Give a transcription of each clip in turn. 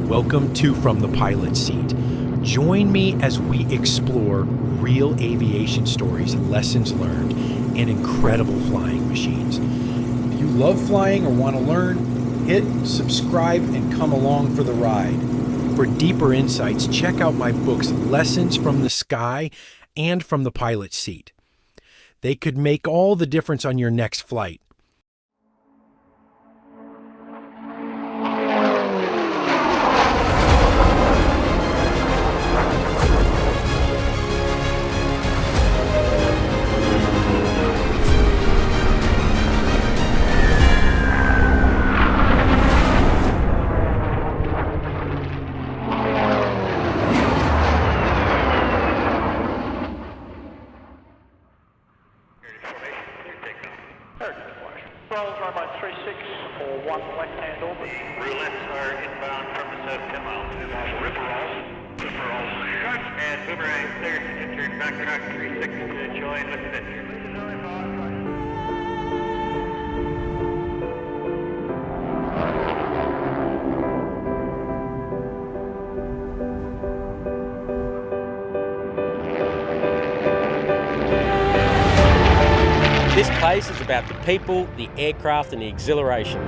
Welcome to From the Pilot's Seat. Join me as we explore real aviation stories, lessons learned, and incredible flying machines. If you love flying or want to learn, hit subscribe and come along for the ride. For deeper insights, check out my books, Lessons from the Sky and From the Pilot's Seat. They could make all the difference on your next flight. This place is about the people, the aircraft and the exhilaration.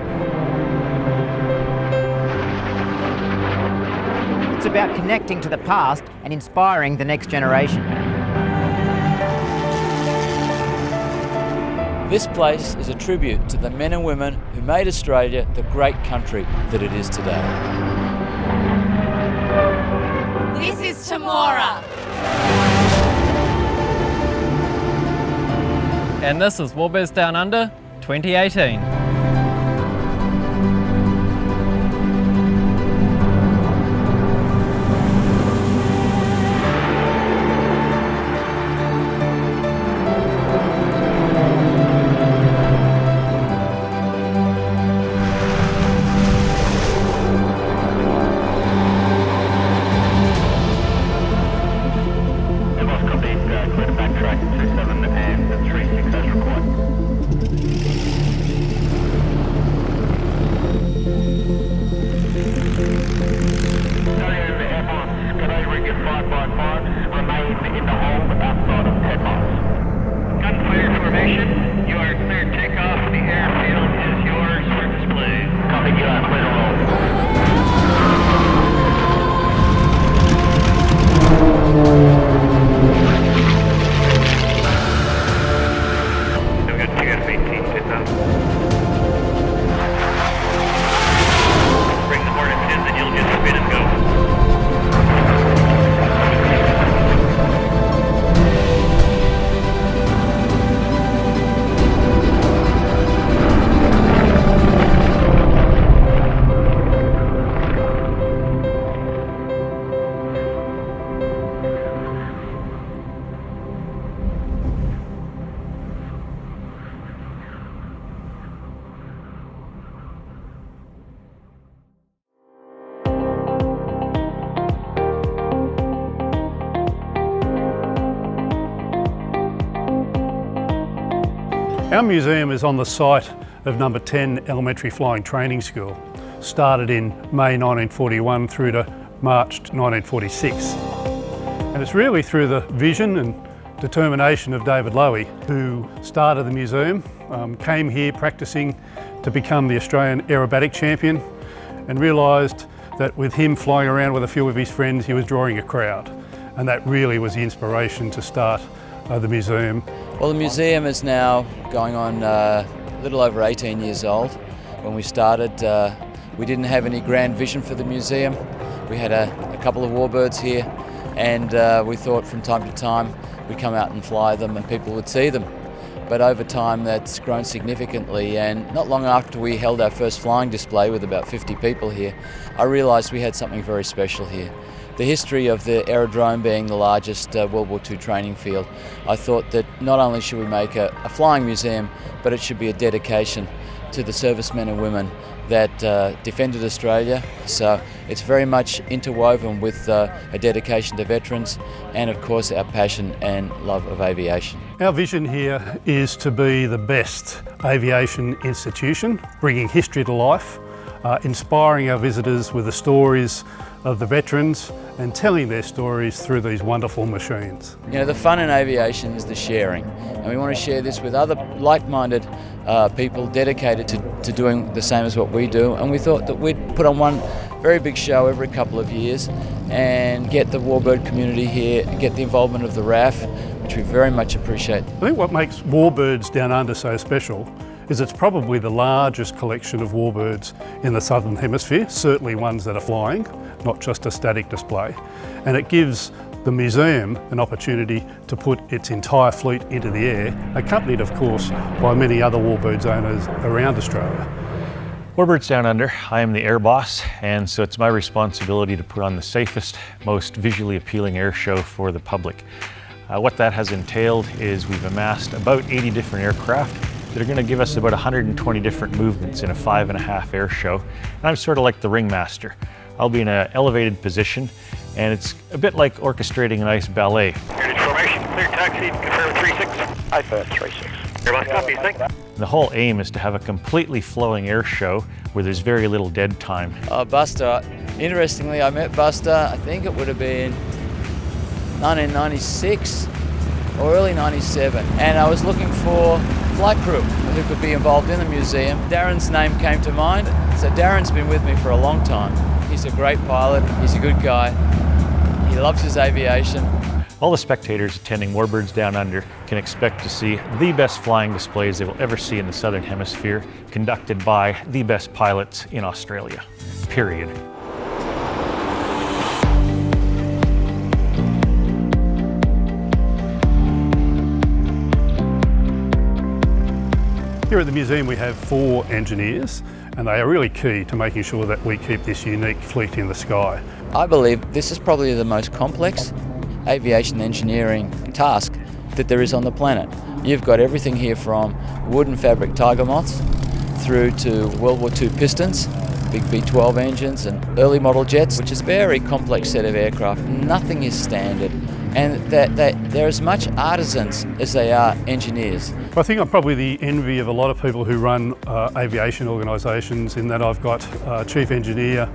It's about connecting to the past and inspiring the next generation. This place is a tribute to the men and women who made Australia the great country that it is today. This is Temora. And this is Warbirds Downunder 2018. Our museum is on the site of number 10 Elementary Flying Training School, started in May 1941 through to March 1946. And it's really through the vision and determination of David Lowy, who started the museum, came here practicing to become the Australian aerobatic champion, and realised that with him flying around with a few of his friends, he was drawing a crowd. And that really was the inspiration to start the museum. Well, the museum is now going on a little over 18 years old. When we started, we didn't have any grand vision for the museum. We had a couple of Warbirds here, and we thought from time to time we'd come out and fly them and people would see them. But over time that's grown significantly, and not long after we held our first flying display with about 50 people here, I realised we had something very special here. The history of the aerodrome being the largest World War II training field, I thought that not only should we make a flying museum, but it should be a dedication to the servicemen and women that defended Australia. So it's very much interwoven with a dedication to veterans and of course our passion and love of aviation. Our vision here is to be the best aviation institution, bringing history to life inspiring our visitors with the stories of the veterans and telling their stories through these wonderful machines. You know, the fun in aviation is the sharing, and we want to share this with other like-minded people dedicated to doing the same as what we do, and we thought that we'd put on one very big show every couple of years and get the Warbird community here, get the involvement of the RAF, which we very much appreciate. I think what makes Warbirds Downunder so special is it's probably the largest collection of warbirds in the Southern Hemisphere, certainly ones that are flying, not just a static display. And it gives the museum an opportunity to put its entire fleet into the air, accompanied of course by many other Warbirds owners around Australia. Warbirds Downunder, I am the air boss, and so it's my responsibility to put on the safest, most visually appealing air show for the public. What that has entailed is we've amassed about 80 different aircraft that are going to give us about 120 different movements in a 5.5 air show. And I'm sort of like the ringmaster. I'll be in an elevated position, and it's a bit like orchestrating a nice ballet. Heritage formation, clear taxi, confirm 36. I firm 36. Airboss copy, thank you. The whole aim is to have a completely flowing air show where there's very little dead time. Buster, interestingly, I met Buster, I think it would have been 1996 or early 97, and I was looking for flight crew who could be involved in the museum. Darren's name came to mind, so Darren's been with me for a long time. He's a great pilot, he's a good guy, he loves his aviation. All the spectators attending Warbirds Downunder can expect to see the best flying displays they will ever see in the Southern Hemisphere, conducted by the best pilots in Australia, period. Here at the museum we have 4 engineers, and they are really key to making sure that we keep this unique fleet in the sky. I believe this is probably the most complex aviation engineering task that there is on the planet. You've got everything here from wood and fabric tiger moths through to World War II pistons, big V12 engines and early model jets, which is a very complex set of aircraft. Nothing is standard, and they're as much artisans as they are engineers. I think I'm probably the envy of a lot of people who run aviation organisations, in that I've got a chief engineer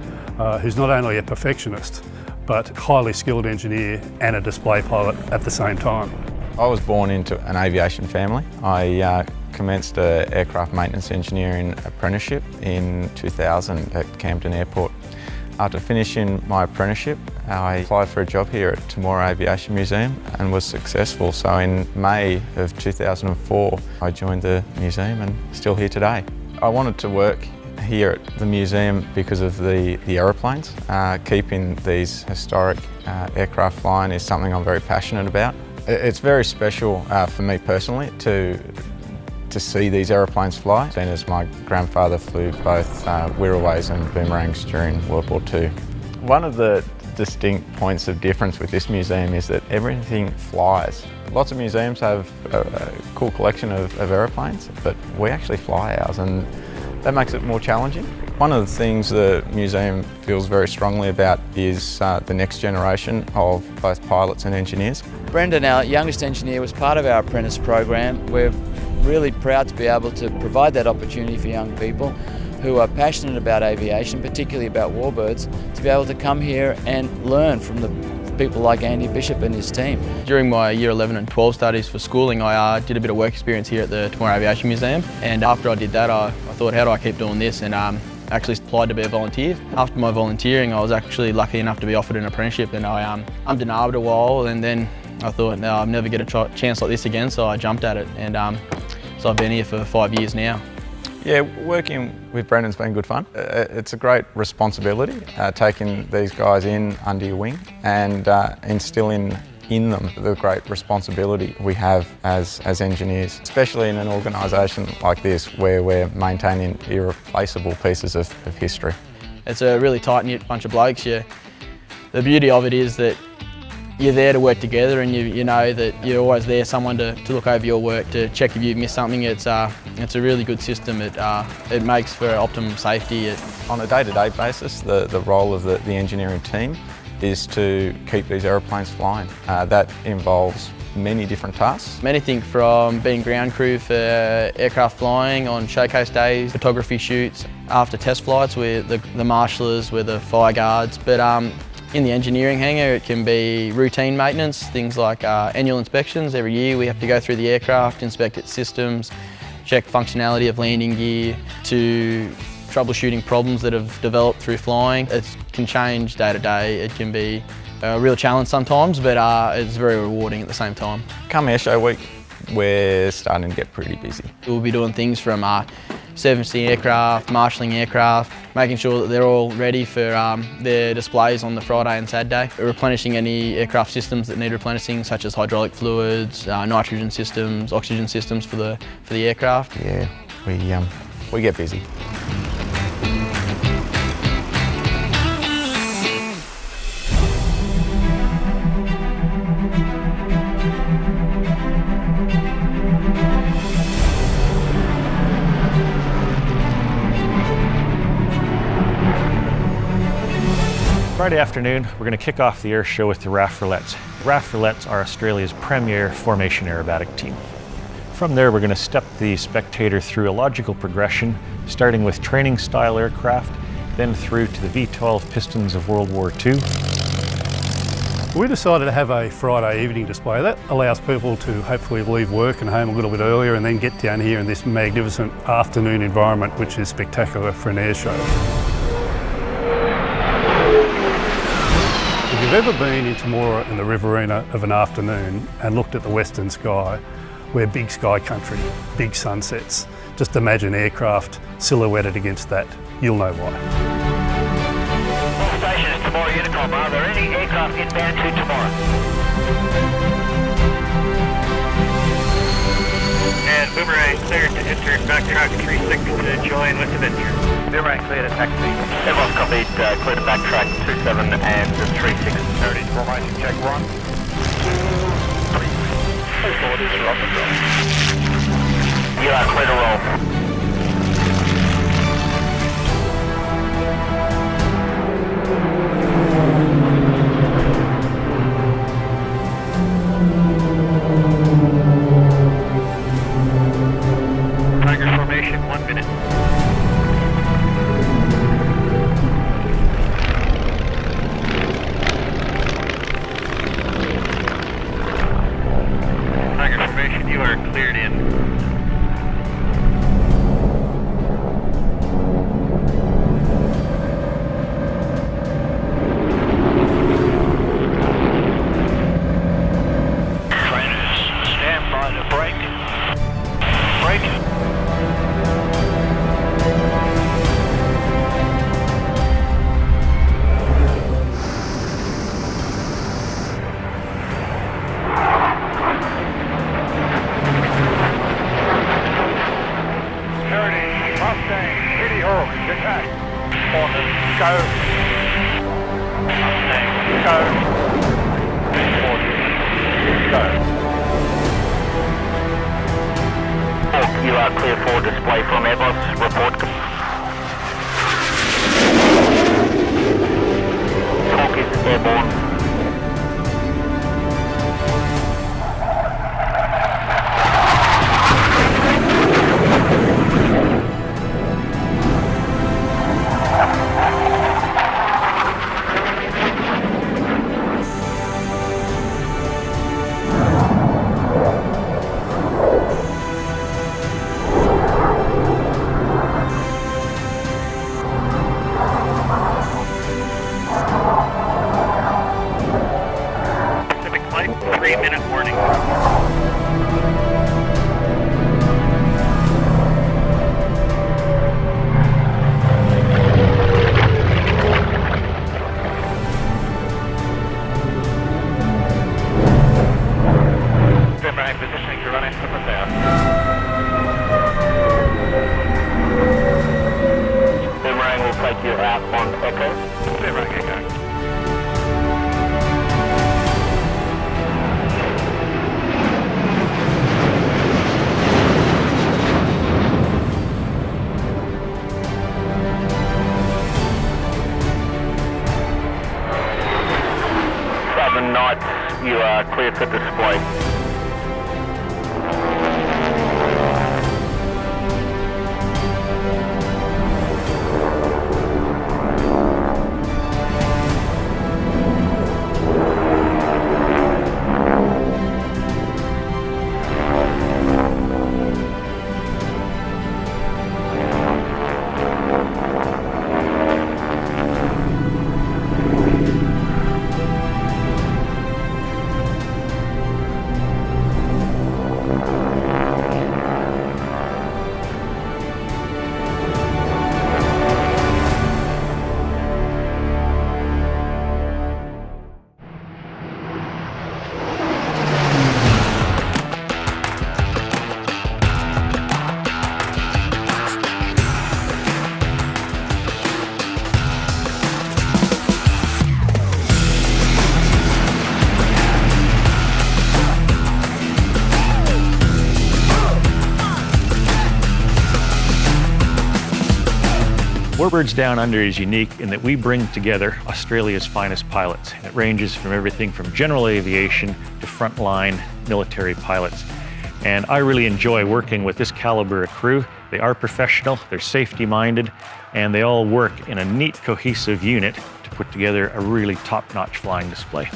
who's not only a perfectionist but highly skilled engineer and a display pilot at the same time. I was born into an aviation family. I commenced an aircraft maintenance engineering apprenticeship in 2000 at Camden Airport. After finishing my apprenticeship, I applied for a job here at Temora Aviation Museum and was successful. So in May of 2004, I joined the museum and still here today. I wanted to work here at the museum because of the aeroplanes. Keeping these historic aircraft flying is something I'm very passionate about. It's very special for me personally to see these aeroplanes fly, seeing as my grandfather flew both Wirraways and boomerangs during World War II. One of the distinct points of difference with this museum is that everything flies. Lots of museums have a cool collection of aeroplanes, but we actually fly ours, and that makes it more challenging. One of the things the museum feels very strongly about is the next generation of both pilots and engineers. Brendan, our youngest engineer, was part of our apprentice program. We're really proud to be able to provide that opportunity for young people who are passionate about aviation, particularly about warbirds, to be able to come here and learn from the people like Andy Bishop and his team. During my year 11 and 12 studies for schooling, I did a bit of work experience here at the Temora Aviation Museum, and after I did that I thought, how do I keep doing this, and actually applied to be a volunteer. After my volunteering, I was actually lucky enough to be offered an apprenticeship, and I denied a while, and then I thought, no, I'll never get a chance like this again, so I jumped at it, and so I've been here for 5 years now. Yeah, working with Brendan's been good fun. It's a great responsibility, taking these guys in under your wing and instilling in them the great responsibility we have as engineers, especially in an organisation like this where we're maintaining irreplaceable pieces of history. It's a really tight-knit bunch of blokes. The beauty of it is that you're there to work together, and you know that you're always there, someone to look over your work, to check if you've missed something. It's a really good system. It makes for optimum safety. On a day-to-day basis, the role of the engineering team is to keep these aeroplanes flying. That involves many different tasks. Anything from being ground crew for aircraft flying on showcase days, photography shoots, after test flights with the marshallers, with the fire guards. But in the engineering hangar, it can be routine maintenance, things like annual inspections. Every year we have to go through the aircraft, inspect its systems, check functionality of landing gear, to troubleshooting problems that have developed through flying. It can change day to day. It can be a real challenge sometimes, but it's very rewarding at the same time. Come Airshow week, we're starting to get pretty busy. We'll be doing things from servicing aircraft, marshalling aircraft, making sure that they're all ready for their displays on the Friday and Saturday, replenishing any aircraft systems that need replenishing, such as hydraulic fluids, nitrogen systems, oxygen systems for the aircraft. Yeah, we get busy. Friday afternoon, we're going to kick off the air show with the RAF Roulettes. RAF Roulettes are Australia's premier formation aerobatic team. From there, we're going to step the spectator through a logical progression, starting with training style aircraft, then through to the V-12 Pistons of World War II. We decided to have a Friday evening display. That allows people to hopefully leave work and home a little bit earlier and then get down here in this magnificent afternoon environment, which is spectacular for an air show. If you've ever been in Temora in the Riverina of an afternoon and looked at the western sky, we're big sky country, big sunsets. Just imagine aircraft silhouetted against that. You'll know why. All stations, Temora Unicom. Are there any aircraft inbound to Temora? And Boomerang cleared to enter backtrack 36 to join with Avenger. Boomerang cleared to taxi. Everyone copied, clear to backtrack 27 and 36. Heritage formation check 1. 2, 3. You are clear to roll. Tiger formation, 1 minute. Tiger formation, you are cleared in. Trainers, stand by to brake. Brake. Go. Go. You are clear for display from Airbus. Report. Hawk is airborne. Pacific flight, 3-minute warning. Boomerang positioning to run in from the south. Boomerang will take you out on Echo. Boomerang Echo. Southern Nights, you are clear for display. Warbirds Downunder is unique in that we bring together Australia's finest pilots. It ranges from everything from general aviation to frontline military pilots. And I really enjoy working with this caliber of crew. They are professional, they're safety-minded, and they all work in a neat, cohesive unit to put together a really top-notch flying display.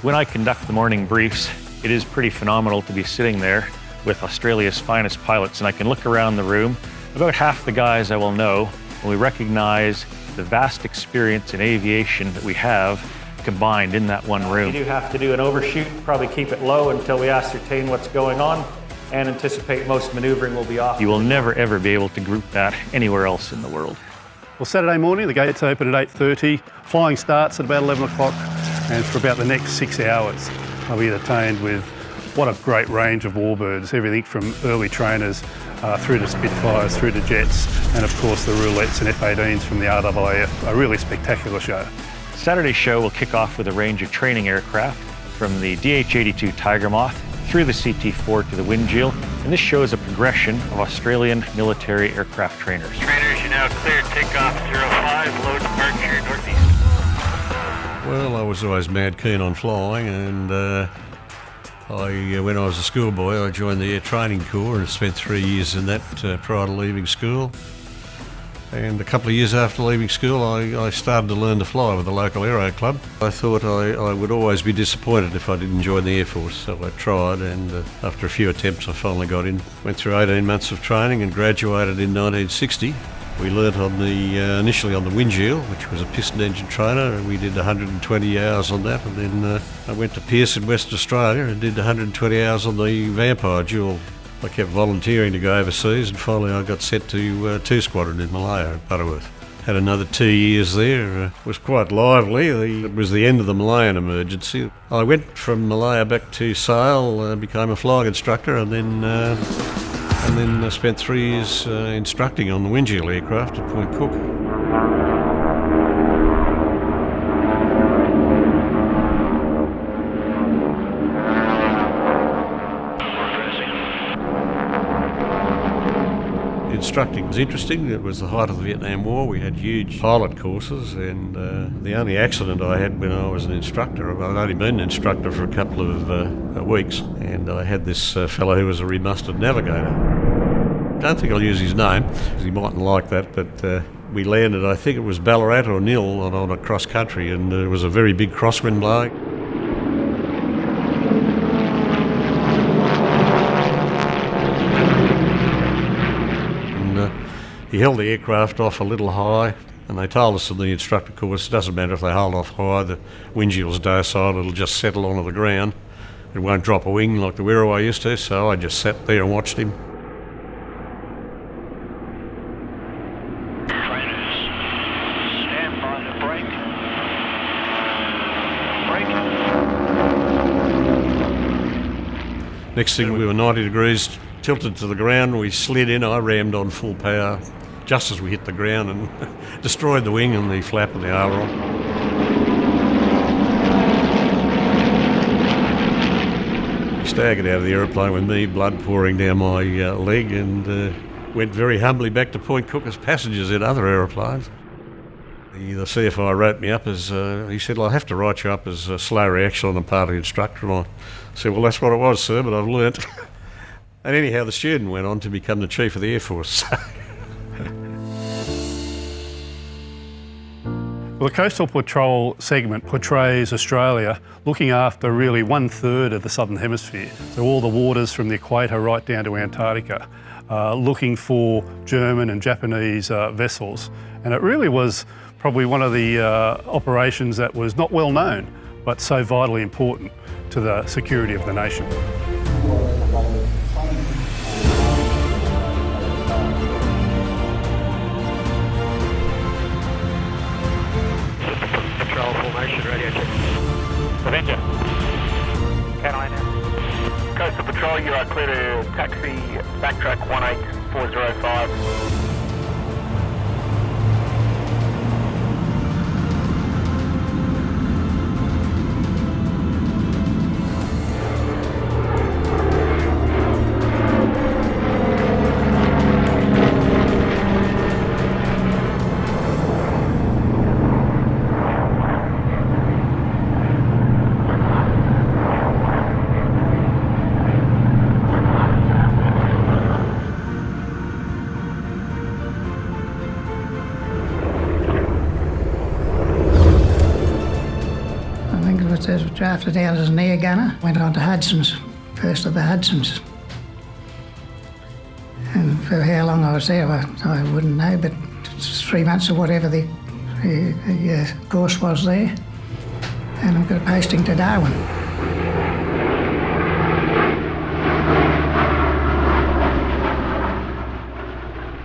When I conduct the morning briefs, it is pretty phenomenal to be sitting there with Australia's finest pilots, and I can look around the room. About half the guys I will know, and we recognize the vast experience in aviation that we have combined in that one room. You do have to do an overshoot, probably keep it low until we ascertain what's going on and anticipate most maneuvering will be off. You will never ever be able to group that anywhere else in the world. Well, Saturday morning, the gates open at 8:30. Flying starts at about 11 o'clock, and for about the next 6 hours, I'll be entertained with what a great range of warbirds, everything from early trainers through to Spitfires, through to jets, and of course the roulettes and F-18s from the RAAF. A really spectacular show. Saturday's show will kick off with a range of training aircraft from the DH-82 Tiger Moth through the CT-4 to the Windjill, and this shows a progression of Australian military aircraft trainers. Trainers, you're now cleared takeoff 05, low departure northeast. Well, I was always mad keen on flying, and when I was a schoolboy, I joined the Air Training Corps and spent 3 years in that prior to leaving school. And a couple of years after leaving school, I started to learn to fly with the local aero club. I thought I would always be disappointed if I didn't join the Air Force, so I tried, and after a few attempts I finally got in. Went through 18 months of training and graduated in 1960. We learnt on initially on the Windjill, which was a piston engine trainer, and we did 120 hours on that, and then I went to Pearce in Western Australia and did 120 hours on the Vampire dual. I kept volunteering to go overseas, and finally I got sent to 2 Squadron in Malaya at Butterworth. Had another 2 years there. It was quite lively. It was the end of the Malayan emergency. I went from Malaya back to Sale, became a flying instructor, and then I spent 3 years instructing on the Windjill aircraft at Point Cook. Instructing was interesting. It was the height of the Vietnam War. We had huge pilot courses, and the only accident I had when I was an instructor, I'd only been an instructor for a couple of weeks, and I had this fellow who was a remustered navigator. I don't think I'll use his name, because he mightn't like that, but we landed, I think it was Ballarat or Nil, on a cross country, and there was a very big crosswind blowing. He held the aircraft off a little high, and they told us in the instructor course, it doesn't matter if they hold off high, the Windjill's docile, it'll just settle onto the ground. It won't drop a wing like the Wirrawai used to, so I just sat there and watched him. Trainers, stand by the brake. Brake. Next thing, we were 90 degrees, tilted to the ground, we slid in, I rammed on full power just as we hit the ground and destroyed the wing and the flap and the aileron. He staggered out of the aeroplane with me, blood pouring down my leg, and went very humbly back to Point Cook as passengers in other aeroplanes. The CFI wrote me up as, he said, well, I'll have to write you up as a slow reaction on the part of the instructor, and I said, well, that's what it was, sir, but I've learnt. And anyhow, the student went on to become the Chief of the Air Force. Well, the Coastal Patrol segment portrays Australia looking after really 1/3 of the Southern Hemisphere. So all the waters from the equator right down to Antarctica, looking for German and Japanese vessels. And it really was probably one of the operations that was not well known, but so vitally important to the security of the nation. Radio check. Avenger. Can now? Coastal Patrol, you are clear to taxi backtrack 18405. was drafted out as an air gunner. Went on to Hudson's, first of the Hudson's. And for how long I was there, I wouldn't know, but 3 months or whatever the course was there. And I've got a posting to Darwin.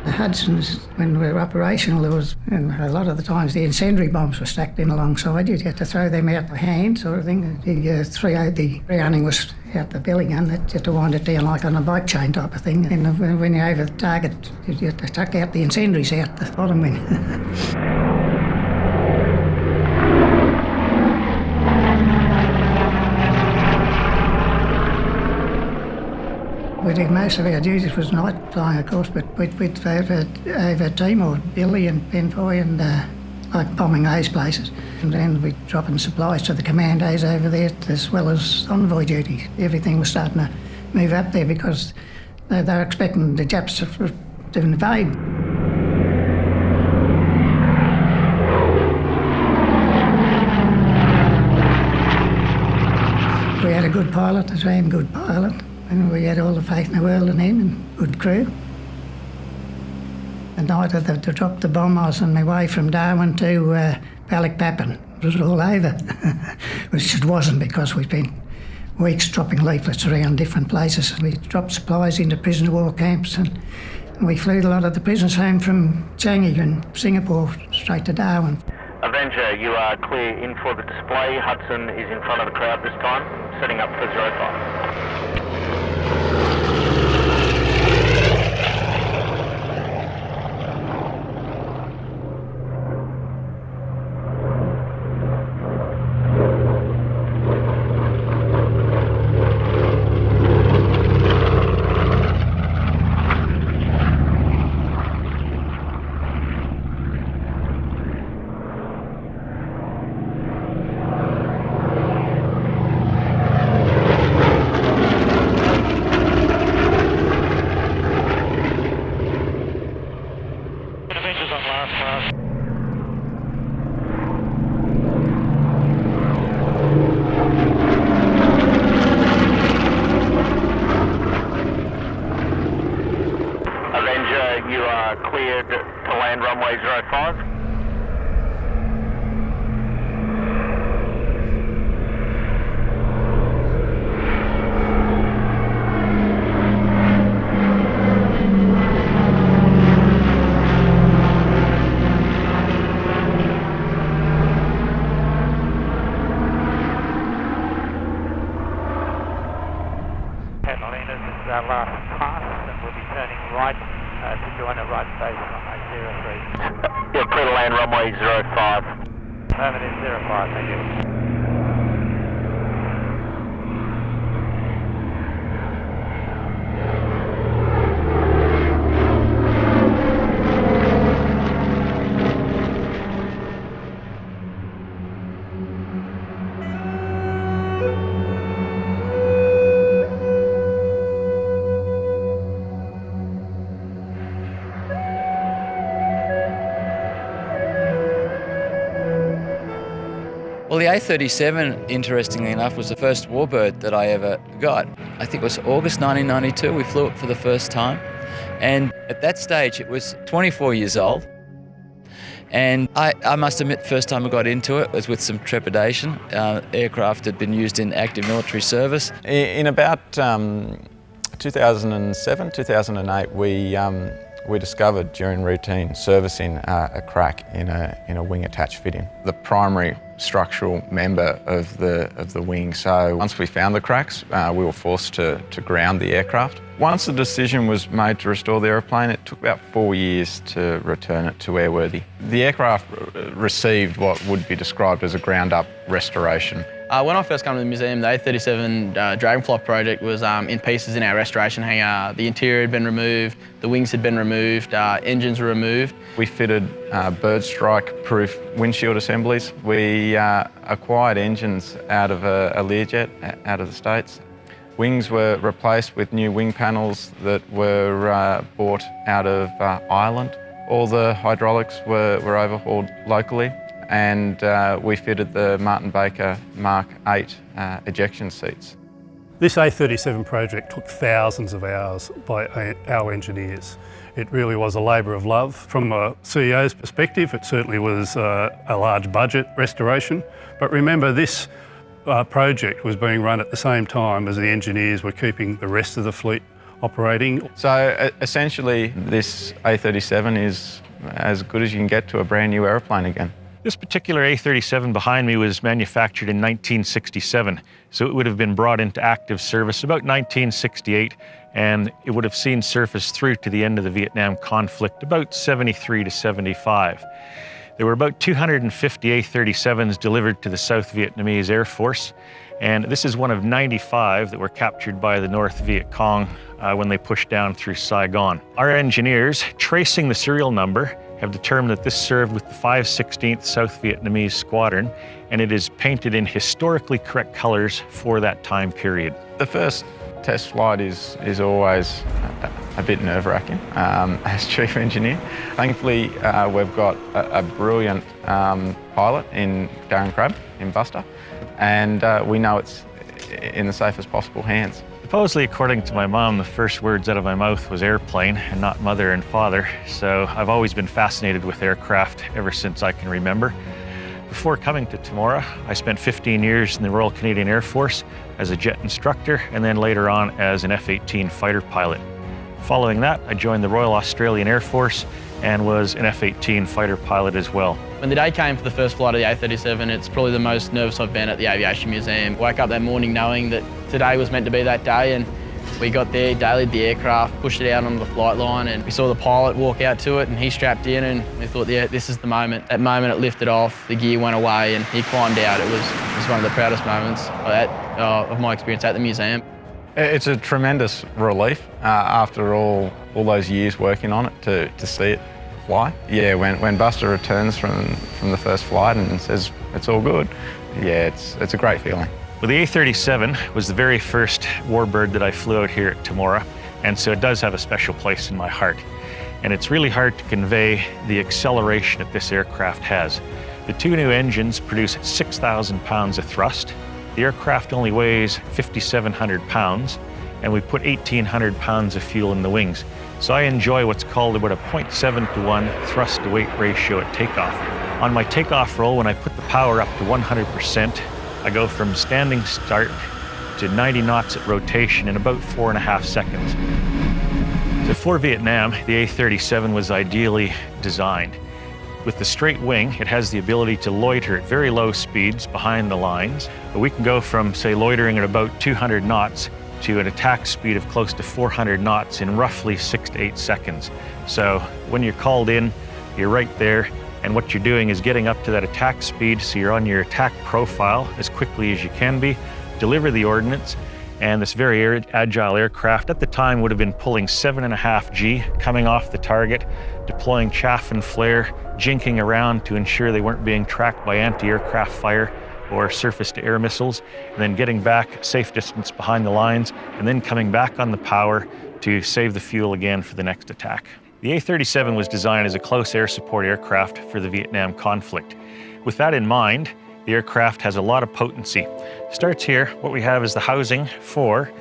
The Hudson's, when we were operational, there was, and a lot of the times the incendiary bombs were stacked in alongside you. You had to throw them out the hand, sort of thing. The three-running was out the belly gun, that you had to wind it down like on a bike chain type of thing. And when you're over the target, you had to tuck out the incendiaries out the bottom end. We did most of our duties was night flying, of course, but we'd over Temora, Billy and Penfoy and like bombing those places. And then we'd dropping supplies to the commandos over there as well as envoy duty. Everything was starting to move up there because they were expecting the Japs to invade. We had a good pilot, a damn good pilot. And we had all the faith in the world in him and good crew. The night of they dropped the bomb, I was on my way from Darwin to Balikpapan. It was all over, which it wasn't because we'd been weeks dropping leaflets around different places. We dropped supplies into prisoner of war camps and we flew a lot of the prisoners home from Changi and Singapore straight to Darwin. Avenger, you are clear in for the display. Hudson is in front of the crowd this time, setting up for 05. You are cleared to land runway 05. Catalina, this is our last pass, and we'll be turning right to join a right base runway 03. Yeah, clear to land runway 05. Affirmative 05, thank you. Well, the A37, interestingly enough, was the first Warbird that I ever got. I think it was August 1992, we flew it for the first time. And at that stage, it was 24 years old. And I must admit, first time I got into it was with some trepidation. Aircraft had been used in active military service. In about 2007, 2008, we discovered during routine servicing a crack in a wing attach fitting. The primary structural member of the wing. So once we found the cracks, we were forced to ground the aircraft. Once the decision was made to restore the aeroplane, it took about 4 years to return it to airworthy. The aircraft received what would be described as a ground-up restoration. When I first came to the museum, the A37 Dragonfly project was in pieces in our restoration hangar. The interior had been removed, the wings had been removed, engines were removed. We fitted bird strike-proof windshield assemblies. We acquired engines out of a Learjet out of the States. Wings were replaced with new wing panels that were bought out of Ireland. All the hydraulics were overhauled locally. and we fitted the Martin Baker Mark 8 ejection seats. This A37 project took thousands of hours by our engineers. It really was a labour of love. From a CEO's perspective, it certainly was a large budget restoration. But remember, this project was being run at the same time as the engineers were keeping the rest of the fleet operating. So essentially, this A37 is as good as you can get to a brand new aeroplane again. This particular A37 behind me was manufactured in 1967, so it would have been brought into active service about 1968, and it would have seen service through to the end of the Vietnam conflict, about 73 to 75. There were about 250 A37s delivered to the South Vietnamese Air Force, and this is one of 95 that were captured by the North Viet Cong when they pushed down through Saigon. Our engineers, tracing the serial number, have determined that this served with the 516th South Vietnamese Squadron, and it is painted in historically correct colors for that time period. The first test flight is always a bit nerve-wracking as chief engineer. Thankfully, we've got a brilliant pilot in Darren Crabb, in Buster, and we know it's in the safest possible hands. Supposedly, according to my mom, the first words out of my mouth was airplane and not mother and father, so I've always been fascinated with aircraft ever since I can remember. Before coming to Temora, I spent 15 years in the Royal Canadian Air Force as a jet instructor and then later on as an F-18 fighter pilot. Following that, I joined the Royal Australian Air Force and was an F-18 fighter pilot as well. When the day came for the first flight of the A37, it's probably the most nervous I've been at the Aviation Museum. Woke up that morning knowing that today was meant to be that day, and we got there, dailied the aircraft, pushed it out onto the flight line, and we saw the pilot walk out to it, and he strapped in, and we thought, yeah, this is the moment. That moment it lifted off, the gear went away, and he climbed out. It was one of the proudest moments of my experience at the museum. It's a tremendous relief after all those years working on it to see it fly. Yeah, when Buster returns from the first flight and says it's all good, yeah, it's a great feeling. Well, the A37 was the very first Warbird that I flew out here at Temora, and so it does have a special place in my heart. And it's really hard to convey the acceleration that this aircraft has. The two new engines produce 6,000 pounds of thrust. The aircraft only weighs 5,700 pounds, and we put 1,800 pounds of fuel in the wings. So I enjoy what's called about a 0.7 to 1 thrust to weight ratio at takeoff. On my takeoff roll, when I put the power up to 100%, I go from standing start to 90 knots at rotation in about 4.5 seconds. So for Vietnam, the A37 was ideally designed. With the straight wing, it has the ability to loiter at very low speeds behind the lines. But we can go from, say, loitering at about 200 knots to an attack speed of close to 400 knots in roughly 6 to 8 seconds. So when you're called in, you're right there, and what you're doing is getting up to that attack speed, so you're on your attack profile as quickly as you can be, deliver the ordnance, and this very agile aircraft at the time would have been pulling 7.5 G coming off the target, deploying chaff and flare, jinking around to ensure they weren't being tracked by anti-aircraft fire or surface-to-air missiles, and then getting back safe distance behind the lines, and then coming back on the power to save the fuel again for the next attack. The A37 was designed as a close air support aircraft for the Vietnam conflict. With that in mind, the aircraft has a lot of potency. Starts here, what we have is the housing for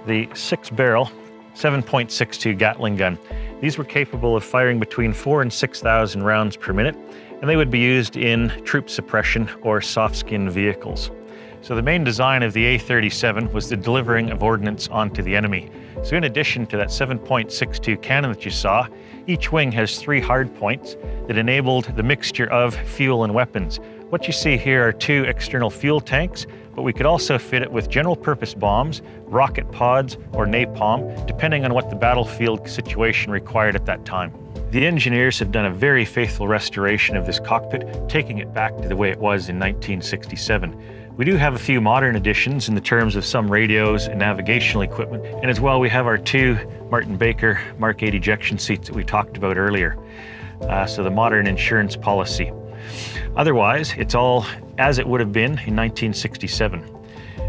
the 6-barrel 7.62 Gatling gun. These were capable of firing between 4,000 and 6,000 rounds per minute, and they would be used in troop suppression or soft-skin vehicles. So the main design of the A37 was the delivering of ordnance onto the enemy. So in addition to that 7.62 cannon that you saw, each wing has 3 hard points that enabled the mixture of fuel and weapons. What you see here are 2 external fuel tanks, but we could also fit it with general purpose bombs, rocket pods, or napalm, depending on what the battlefield situation required at that time. The engineers have done a very faithful restoration of this cockpit, taking it back to the way it was in 1967. We do have a few modern additions in the terms of some radios and navigational equipment, and as well we have our 2 Martin Baker Mark 8 ejection seats that we talked about earlier. So the modern insurance policy. Otherwise, it's all as it would have been in 1967.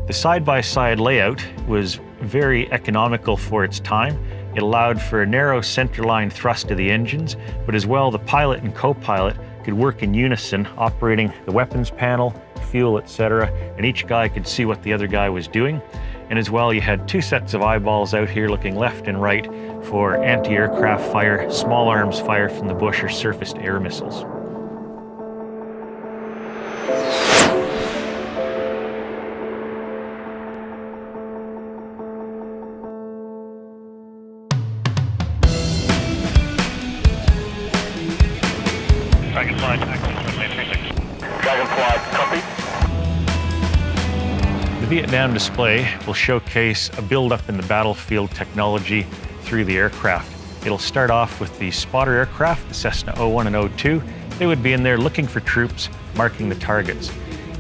The side-by-side layout was very economical for its time. It allowed for a narrow centerline thrust of the engines, but as well the pilot and co-pilot could work in unison, operating the weapons panel, fuel, etc., and each guy could see what the other guy was doing. And as well, you had two sets of eyeballs out here looking left and right for anti-aircraft fire, small arms fire from the bush, or surface to air missiles. Dragonfly, Dragonfly, copy. The Vietnam display will showcase a build-up in the battlefield technology through the aircraft. It'll start off with the spotter aircraft, the Cessna 01 and 02. They would be in there looking for troops, marking the targets.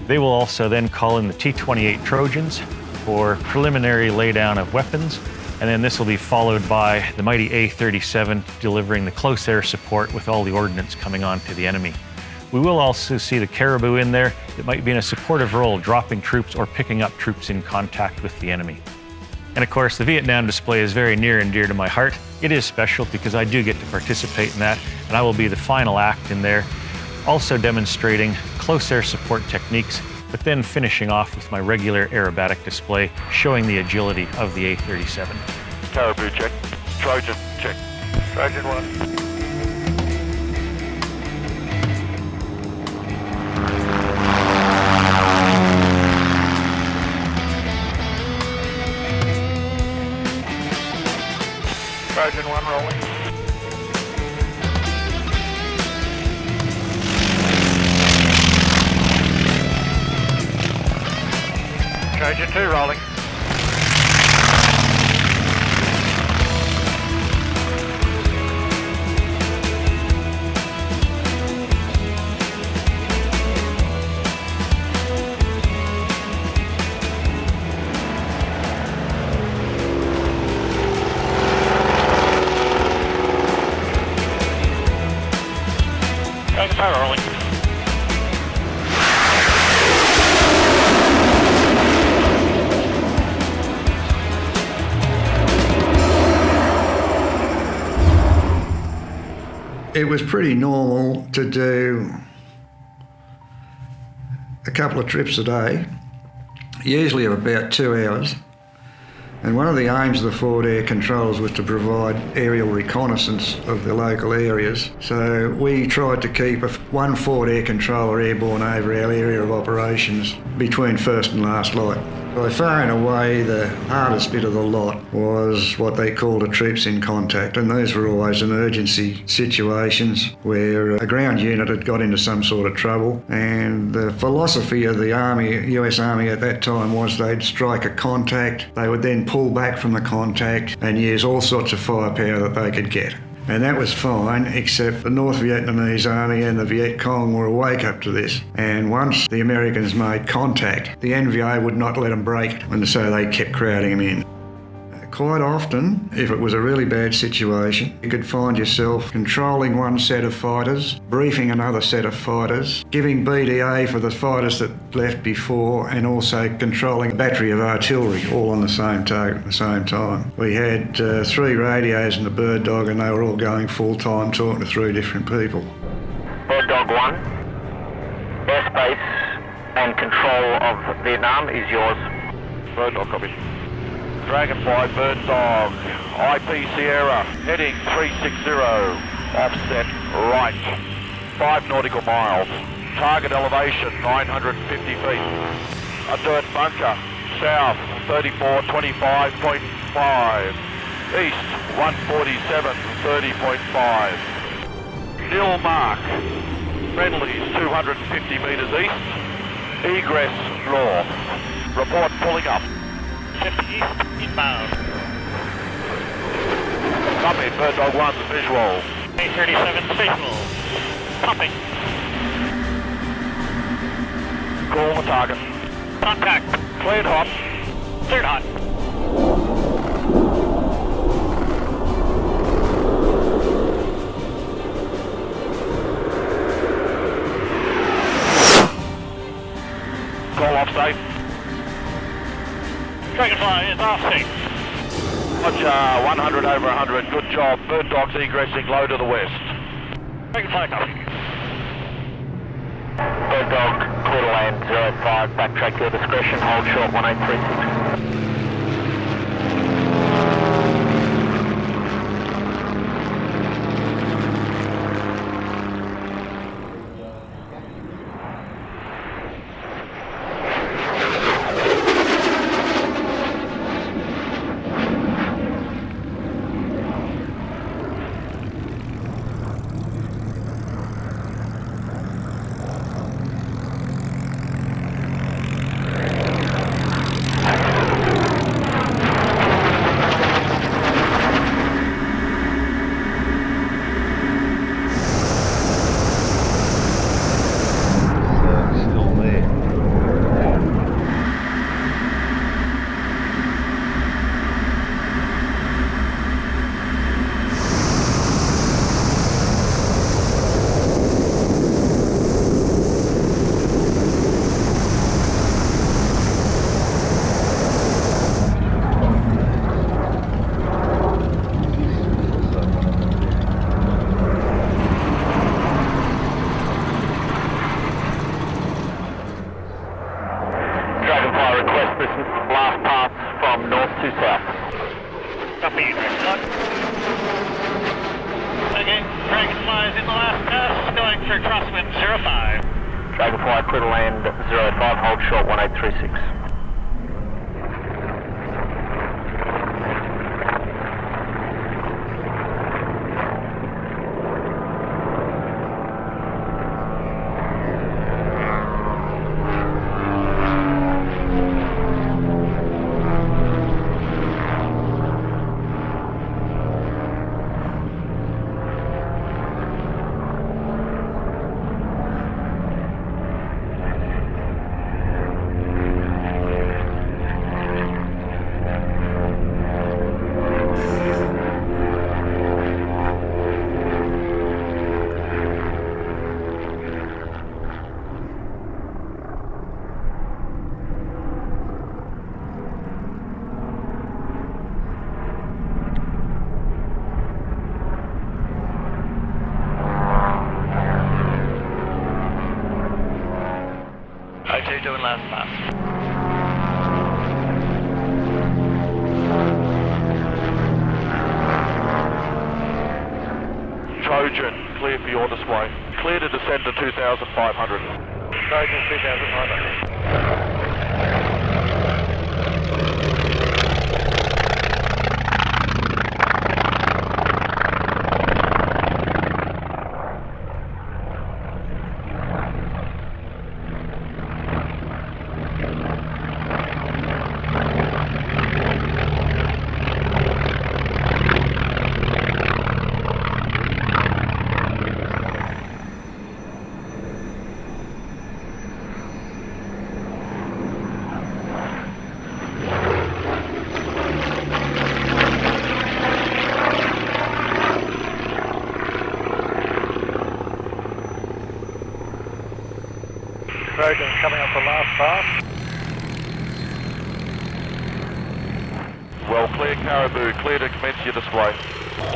They will also then call in the T-28 Trojans for preliminary laydown of weapons, and then this will be followed by the mighty A-37 delivering the close air support with all the ordnance coming on to the enemy. We will also see the Caribou in there that might be in a supportive role, dropping troops or picking up troops in contact with the enemy. And of course, the Vietnam display is very near and dear to my heart. It is special because I do get to participate in that, and I will be the final act in there, also demonstrating close air support techniques, but then finishing off with my regular aerobatic display, showing the agility of the A-37. Caribou check. Trojan check. Trojan 1. Trojan 1 rolling. Trojan 2 rolling. Power rolling. It was pretty normal to do a couple of trips a day, usually of about 2 hours. And one of the aims of the Forward Air Controls was to provide aerial reconnaissance of the local areas. So we tried to keep one Forward Air Controller airborne over our area of operations between first and last light. By far and away, the hardest bit of the lot was what they called a troops in contact, and those were always emergency situations where a ground unit had got into some sort of trouble, and the philosophy of the Army, US Army at that time, was they'd strike a contact, they would then pull back from the contact and use all sorts of firepower that they could get. And that was fine, except the North Vietnamese Army and the Viet Cong were awake up to this. And once the Americans made contact, the NVA would not let them break it, and so they kept crowding them in. Quite often, if it was a really bad situation, you could find yourself controlling one set of fighters, briefing another set of fighters, giving BDA for the fighters that left before, and also controlling a battery of artillery all on the same target at the same time. We had 3 radios in the Bird Dog, and they were all going full-time talking to 3 different people. Bird Dog 1, airspace and control of Vietnam is yours. Bird Dog, copy. Dragonfly, Bird Dog, IP Sierra, heading 360, offset right, 5 nautical miles, target elevation 950 feet, a dirt bunker, south 3425.5, east 147, 30.5, nil mark, friendlies 250 metres east, egress north, report pulling up. East inbound. Copy, Bird Dog 1's visual. A-37 visual. Pumping. Call the target. Contact. Cleared hot. Cleared hot. Call off safe. Dragonfly is off safe. Roger, 100 over 100, good job. Bird Dog's egressing low to the west. Dragonfly copy. Dog, clear to land 05, backtrack your discretion, hold short 1836. Last pass from north to south. Copy, Dragonfly. Okay, Dragonfly is in the last pass, going through crosswind 05. Dragonfly clear to land 05, hold short 1836. O2 doing last pass. Trojan, clear for your display. Clear to descend to 2,500. Trojan 2,500. Trojan's coming up the last pass. Well clear, Caribou. Clear to commence your display.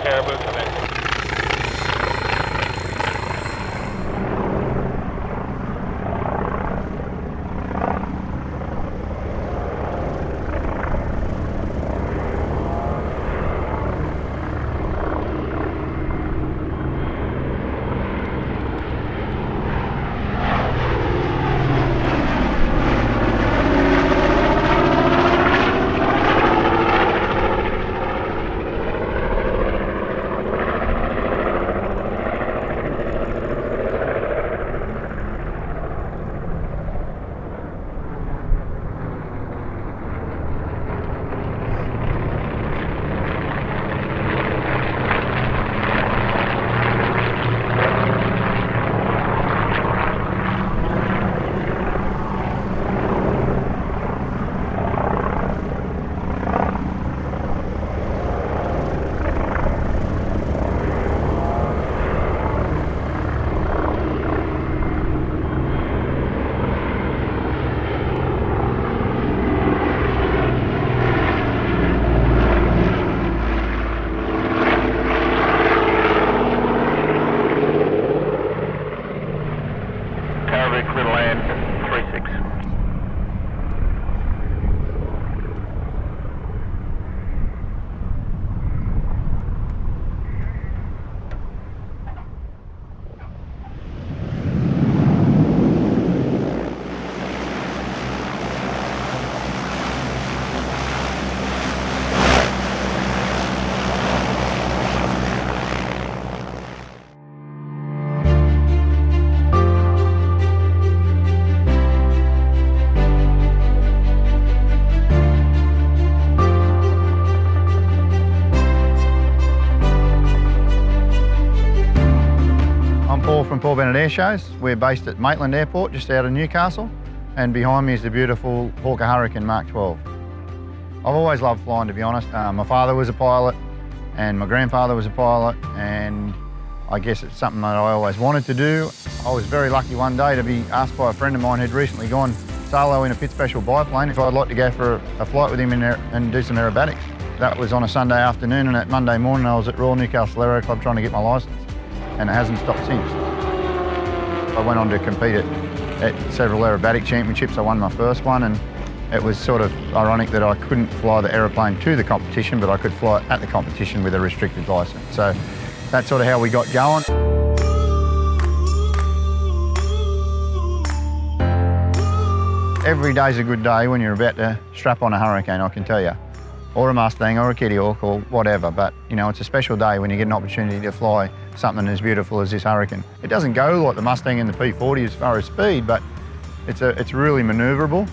Caribou commence. from Paul Bennett Airshows. We're based at Maitland Airport, just out of Newcastle, and behind me is the beautiful Hawker Hurricane Mark 12. I've always loved flying, to be honest. My father was a pilot, and my grandfather was a pilot, and I guess it's something that I always wanted to do. I was very lucky one day to be asked by a friend of mine who'd recently gone solo in a pit special biplane if I'd like to go for a flight with him and do some aerobatics. That was on a Sunday afternoon, and that Monday morning I was at Royal Newcastle Aero Club trying to get my licence, and it hasn't stopped since. I went on to compete at several aerobatic championships. I won my first one, and it was sort of ironic that I couldn't fly the aeroplane to the competition, but I could fly it at the competition with a restricted licence. So that's sort of how we got going. Every day's a good day when you're about to strap on a Hurricane, I can tell you. Or a Mustang or a Kitty Hawk or whatever, but you know, it's a special day when you get an opportunity to fly something as beautiful as this Hurricane. It doesn't go like the Mustang and the P40 as far as speed, but it's really manoeuvrable,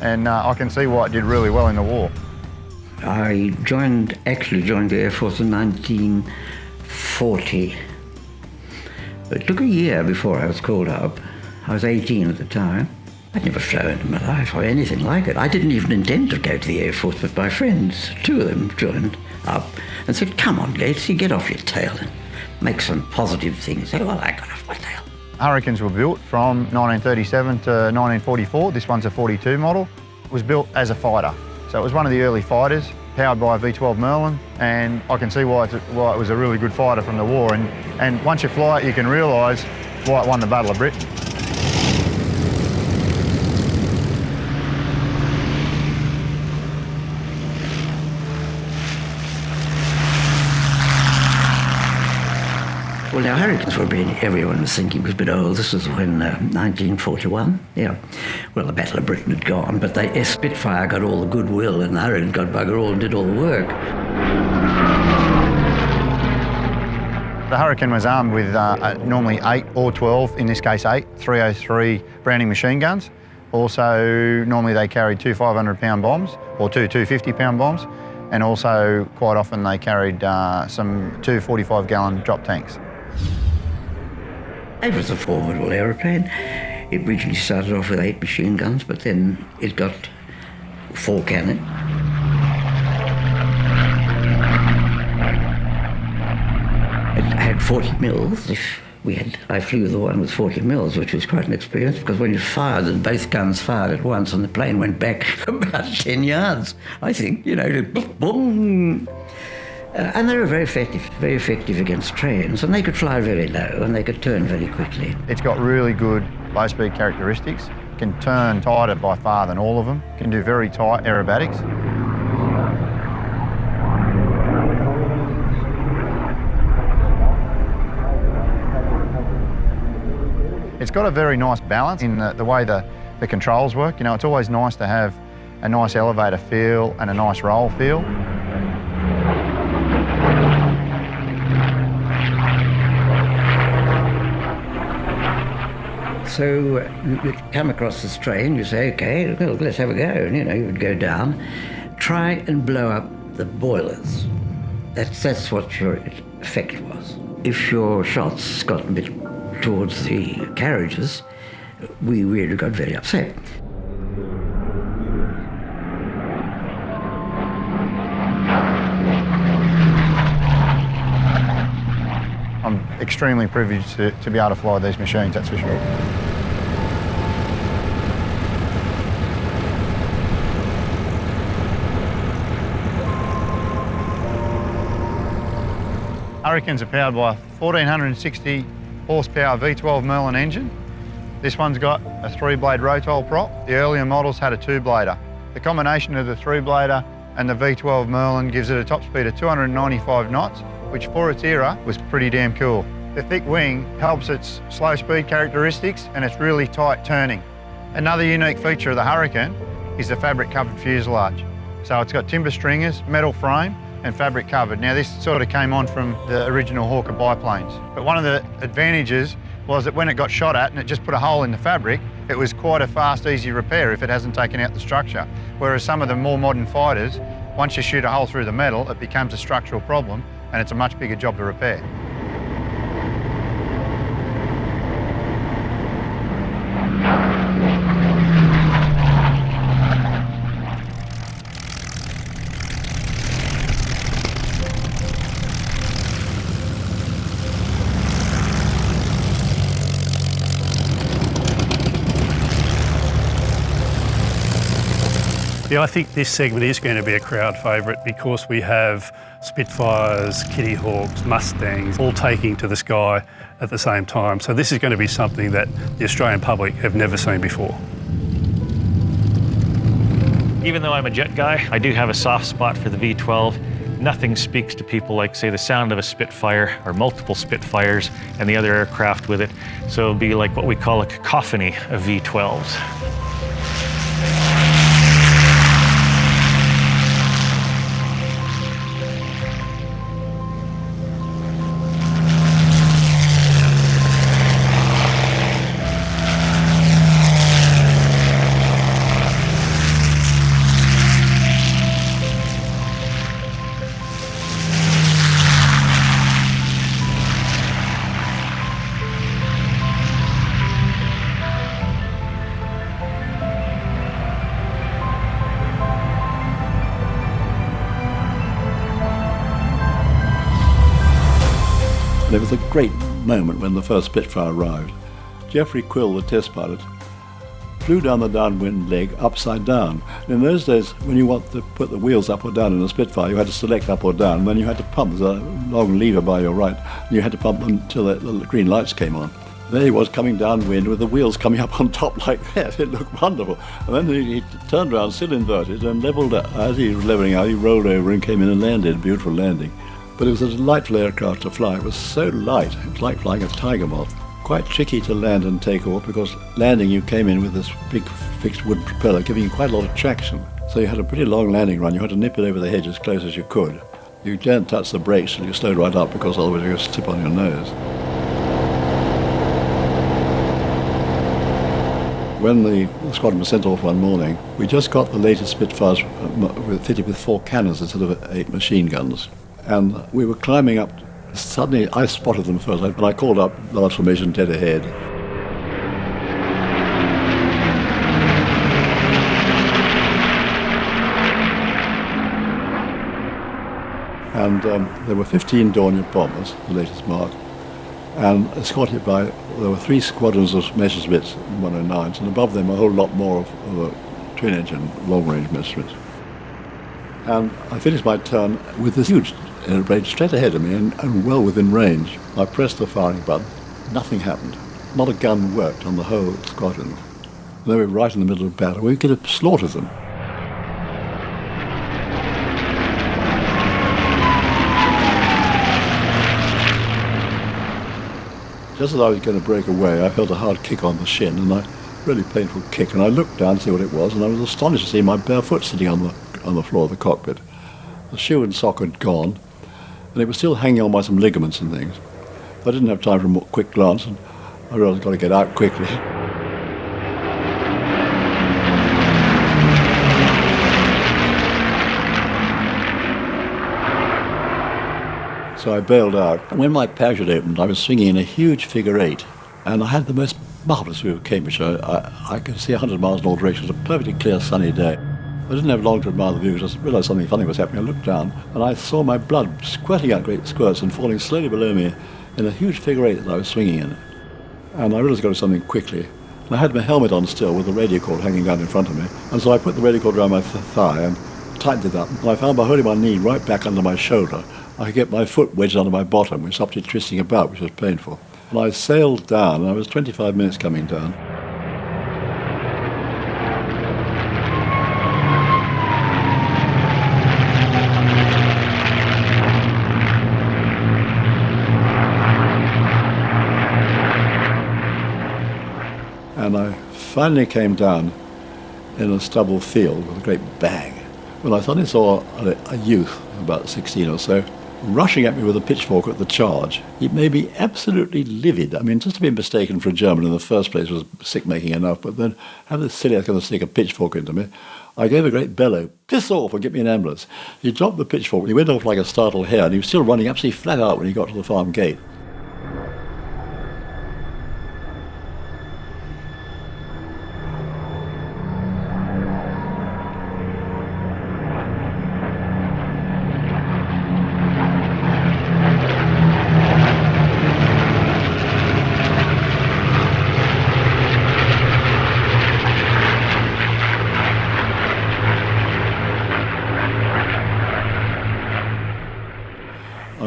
and I can see why it did really well in the war. I actually joined the Air Force in 1940. It took a year before I was called up. I was 18 at the time. I'd never flown in my life or anything like it. I didn't even intend to go to the Air Force, but my friends, two of them, joined up and said, "Come on, Gatesy, get off your tail and make some positive things." So, well, I got off my tail. Hurricanes were built from 1937 to 1944. This one's a 42 model. It was built as a fighter. So it was one of the early fighters, powered by a V12 Merlin, and I can see why it was a really good fighter from the war. And once you fly it, you can realise why it won the Battle of Britain. Well, now, Hurricanes were being, everyone was thinking was a bit old. This was when 1941, yeah. Well, the Battle of Britain had gone, but the Spitfire got all the goodwill and the Hurricane got bugger all and did all the work. The Hurricane was armed with normally 8 or 12, in this case 8, 303 Browning machine guns. Also, normally they carried 2 500-pound bombs or 2 250-pound bombs, and also quite often they carried some 2 45-gallon drop tanks. It was a formidable aeroplane. It originally started off with 8 machine guns, but then it got 4 cannon. It had 40 mils. I flew the one with 40 mils, which was quite an experience, because when you fired and both guns fired at once and the plane went back about 10 yards, I think, you know, boom. And they were very effective against trains, and they could fly very low and they could turn very quickly. It's got really good low-speed characteristics. Can turn tighter by far than all of them. Can do very tight aerobatics. It's got a very nice balance in the way the controls work. You know, it's always nice to have a nice elevator feel and a nice roll feel. So you come across this train, you say, okay, well, let's have a go. And, you know, you would go down, try and blow up the boilers. That's what your effect was. If your shots got a bit towards the carriages, we really got very upset. I'm extremely privileged to be able to fly these machines, that's for sure. Hurricanes are powered by a 1460 horsepower V12 Merlin engine. This one's got a 3-blade rotol prop. The earlier models had a 2-blader. The combination of the 3-blader and the V12 Merlin gives it a top speed of 295 knots, which for its era was pretty damn cool. The thick wing helps its slow speed characteristics and its really tight turning. Another unique feature of the Hurricane is the fabric covered fuselage. So it's got timber stringers, metal frame and fabric covered. Now this sort of came on from the original Hawker biplanes. But one of the advantages was that when it got shot at and it just put a hole in the fabric, it was quite a fast, easy repair if it hasn't taken out the structure. Whereas some of the more modern fighters, once you shoot a hole through the metal, it becomes a structural problem and it's a much bigger job to repair. Yeah, I think this segment is going to be a crowd favourite because we have Spitfires, Kitty Hawks, Mustangs all taking to the sky at the same time. So this is going to be something that the Australian public have never seen before. Even though I'm a jet guy, I do have a soft spot for the V12. Nothing speaks to people like, say, the sound of a Spitfire or multiple Spitfires and the other aircraft with it. So it'll be like what we call a cacophony of V12s. There was a great moment when the first Spitfire arrived. Geoffrey Quill, the test pilot, flew down the downwind leg upside down. In those days, when you want to put the wheels up or down in a Spitfire, you had to select up or down, and then you had to pump. There's a long lever by your right, and you had to pump until the green lights came on. There he was coming downwind with the wheels coming up on top like that. It looked wonderful. And then he turned around, still inverted, and levelled up. As he was levelling out, he rolled over and came in and landed. Beautiful landing. But it was a delightful aircraft to fly. It was so light, it was like flying a tiger moth. Quite tricky to land and take off because landing you came in with this big fixed wood propeller giving you quite a lot of traction. So you had a pretty long landing run. You had to nip it over the hedge as close as you could. You don't touch the brakes till you slowed right up because otherwise you're going to tip on your nose. When the squadron was sent off one morning, we just got the latest Spitfires fitted with 4 cannons instead of 8 machine guns. And we were climbing up. Suddenly, I spotted them first, and I called up large formation dead ahead. And there were 15 Dornier bombers, the latest mark, and escorted by, there were 3 squadrons of Messerschmitts 109s, and above them a whole lot more of twin-engine, long-range Messerschmitts. And I finished my turn with this huge aeroplane straight ahead of me and well within range. I pressed the firing button. Nothing happened. Not a gun worked on the whole squadron. They were right in the middle of battle. We could have slaughtered them. Just as I was going to break away, I felt a hard kick on the shin, and a really painful kick. And I looked down to see what it was, and I was astonished to see my bare foot sitting on the floor of the cockpit. The shoe and sock had gone, and it was still hanging on by some ligaments and things. I didn't have time for a quick glance, and I realized I've got to get out quickly. So I bailed out. And when my parachute opened, I was swinging in a huge figure 8, and I had the most marvellous view of Cambridgeshire. I could see 100 miles in all directions. It was a perfectly clear, sunny day. I didn't have long to admire the view, I just realised something funny was happening. I looked down and I saw my blood squirting out great squirts and falling slowly below me in a huge figure 8 that I was swinging in. And I realised I got to do something quickly. And I had my helmet on still with the radio cord hanging down in front of me. And so I put the radio cord around my thigh and tightened it up. And I found by holding my knee right back under my shoulder, I could get my foot wedged under my bottom, which stopped it twisting about, which was painful. And I sailed down, and I was 25 minutes coming down. And I finally came down in a stubble field with a great bang. When I suddenly saw a youth, about 16 or so, rushing at me with a pitchfork at the charge. It made me absolutely livid. I mean, just to be mistaken for a German in the first place was sick-making enough, but then have this silly ass going to stick a pitchfork into me. I gave a great bellow, piss off and get me an ambulance. He dropped the pitchfork, he went off like a startled hare, and he was still running absolutely flat out when he got to the farm gate.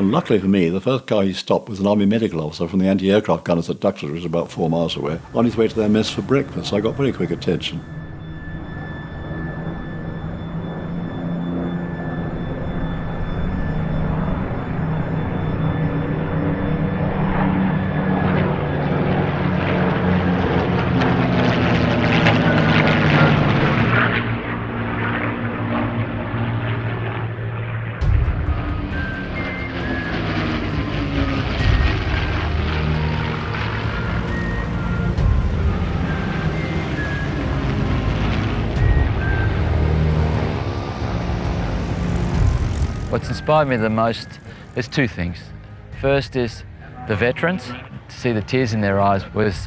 And luckily for me, the first car he stopped was an Army medical officer from the anti-aircraft gunners at Duxford, which was about 4 miles away, on his way to their mess for breakfast. So I got very quick attention. What's inspired me the most, there's two things. First is the veterans. To see the tears in their eyes was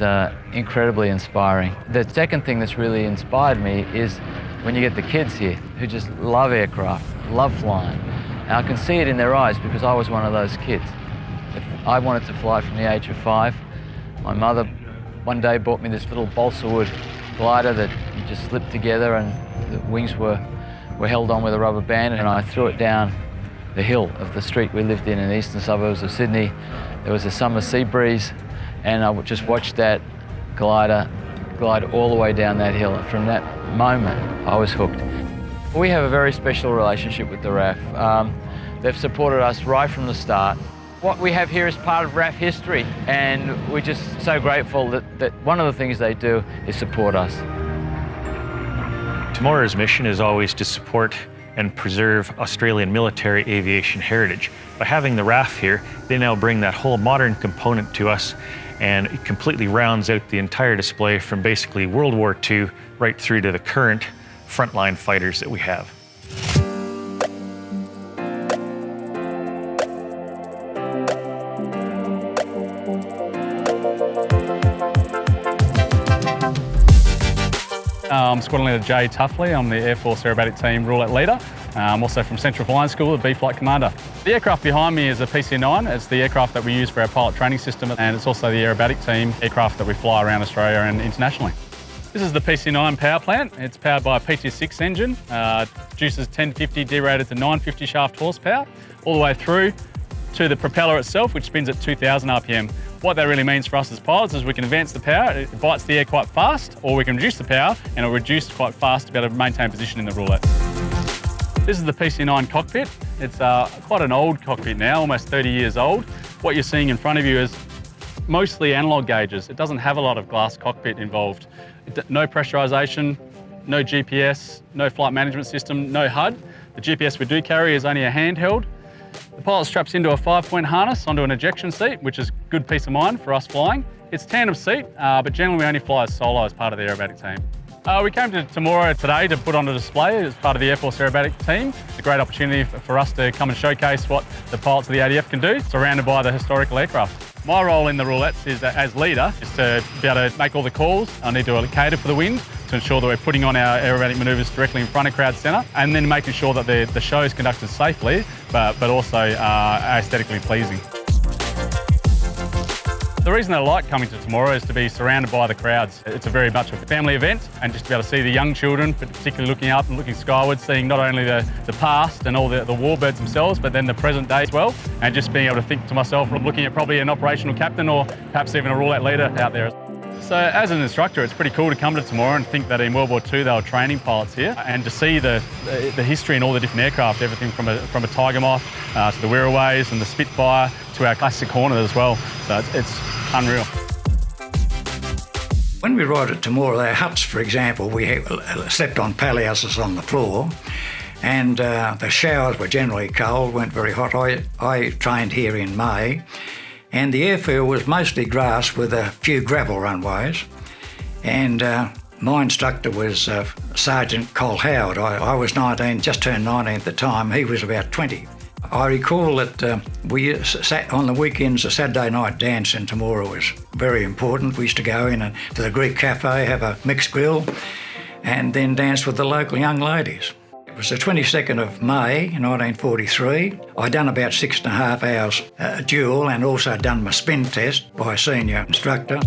incredibly inspiring. The second thing that's really inspired me is when you get the kids here who just love aircraft, love flying. And I can see it in their eyes because I was one of those kids. I wanted to fly from the age of 5. My mother one day bought me this little balsa wood glider that you just slipped together and the wings were held on with a rubber band, and I threw it down the hill of the street we lived in the eastern suburbs of Sydney. There was a summer sea breeze and I would just watch that glider glide all the way down that hill. From that moment, I was hooked. We have a very special relationship with the RAF. They've supported us right from the start. What we have here is part of RAF history, and we're just so grateful that one of the things they do is support us. Temora's mission is always to support and preserve Australian military aviation heritage. By having the RAF here, they now bring that whole modern component to us, and it completely rounds out the entire display from basically World War II right through to the current frontline fighters that we have. I'm Squadron Leader Jay Tuffley. I'm the Air Force Aerobatic Team Roulette Leader. I'm also from Central Flying School, the B Flight Commander. The aircraft behind me is a PC-9. It's the aircraft that we use for our pilot training system, and it's also the aerobatic team aircraft that we fly around Australia and internationally. This is the PC-9 power plant. It's powered by a PT6 engine, produces 1050 derated to 950 shaft horsepower, all the way through to the propeller itself, which spins at 2000 RPM. What that really means for us as pilots is we can advance the power, it bites the air quite fast, or we can reduce the power and it'll reduce quite fast to be able to maintain position in the roulette. This is the PC-9 cockpit. It's quite an old cockpit now, almost 30 years old. What you're seeing in front of you is mostly analog gauges. It doesn't have a lot of glass cockpit involved. No pressurisation, no GPS, no flight management system, no HUD. The GPS we do carry is only a handheld. The pilot straps into a 5-point harness onto an ejection seat, which is good peace of mind for us flying. It's tandem seat, but generally we only fly as solo as part of the aerobatic team. We came to Temora today to put on a display as part of the Air Force Aerobatic Team. It's a great opportunity for us to come and showcase what the pilots of the ADF can do, surrounded by the historical aircraft. My role in the roulettes is, as leader, is to be able to make all the calls. I need to cater for the wind to ensure that we're putting on our aerobatic manoeuvres directly in front of crowd centre, and then making sure that the show is conducted safely, but also aesthetically pleasing. The reason I like coming to Temora is to be surrounded by the crowds. It's a very much a family event, and just to be able to see the young children, particularly looking up and looking skyward, seeing not only the past and all the warbirds themselves, but then the present day as well, and just being able to think to myself, looking at probably an operational captain or perhaps even a roulette leader out there. So as an instructor, it's pretty cool to come to Temora and think that in World War II they were training pilots here, and to see the history and all the different aircraft, everything from a Tiger Moth to the Wirraways and the Spitfire to our classic Hornet as well. So it's unreal. When we arrived at Temora, our huts, for example, we slept on palliasses on the floor, and the showers were generally cold, weren't very hot. I trained here in May, and the airfield was mostly grass with a few gravel runways, and my instructor was Sergeant Cole Howard. I was 19, just turned 19 at the time. He was about 20. I recall that we sat on the weekends, a Saturday night dance in Temora was very important. We used to go in to the Greek Cafe, have a mixed grill, and then dance with the local young ladies. It was the 22nd of May 1943. I'd done about 6.5 hours dual, and also done my spin test by a senior instructor.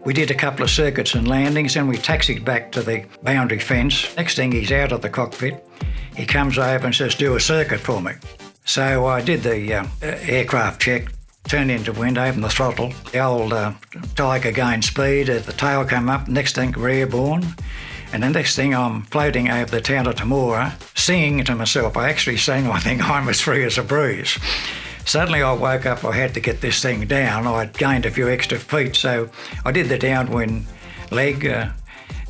We did a couple of circuits and landings, and we taxied back to the boundary fence. Next thing, he's out of the cockpit. He comes over and says, "Do a circuit for me." So I did the aircraft check, turned into wind, opened the throttle. The old Tiger gained speed, the tail came up, next thing we're airborne. And the next thing I'm floating over the town of Temora, singing to myself. I actually sang, I think, I'm as free as a breeze. Suddenly I woke up, I had to get this thing down. I'd gained a few extra feet, so I did the downwind leg,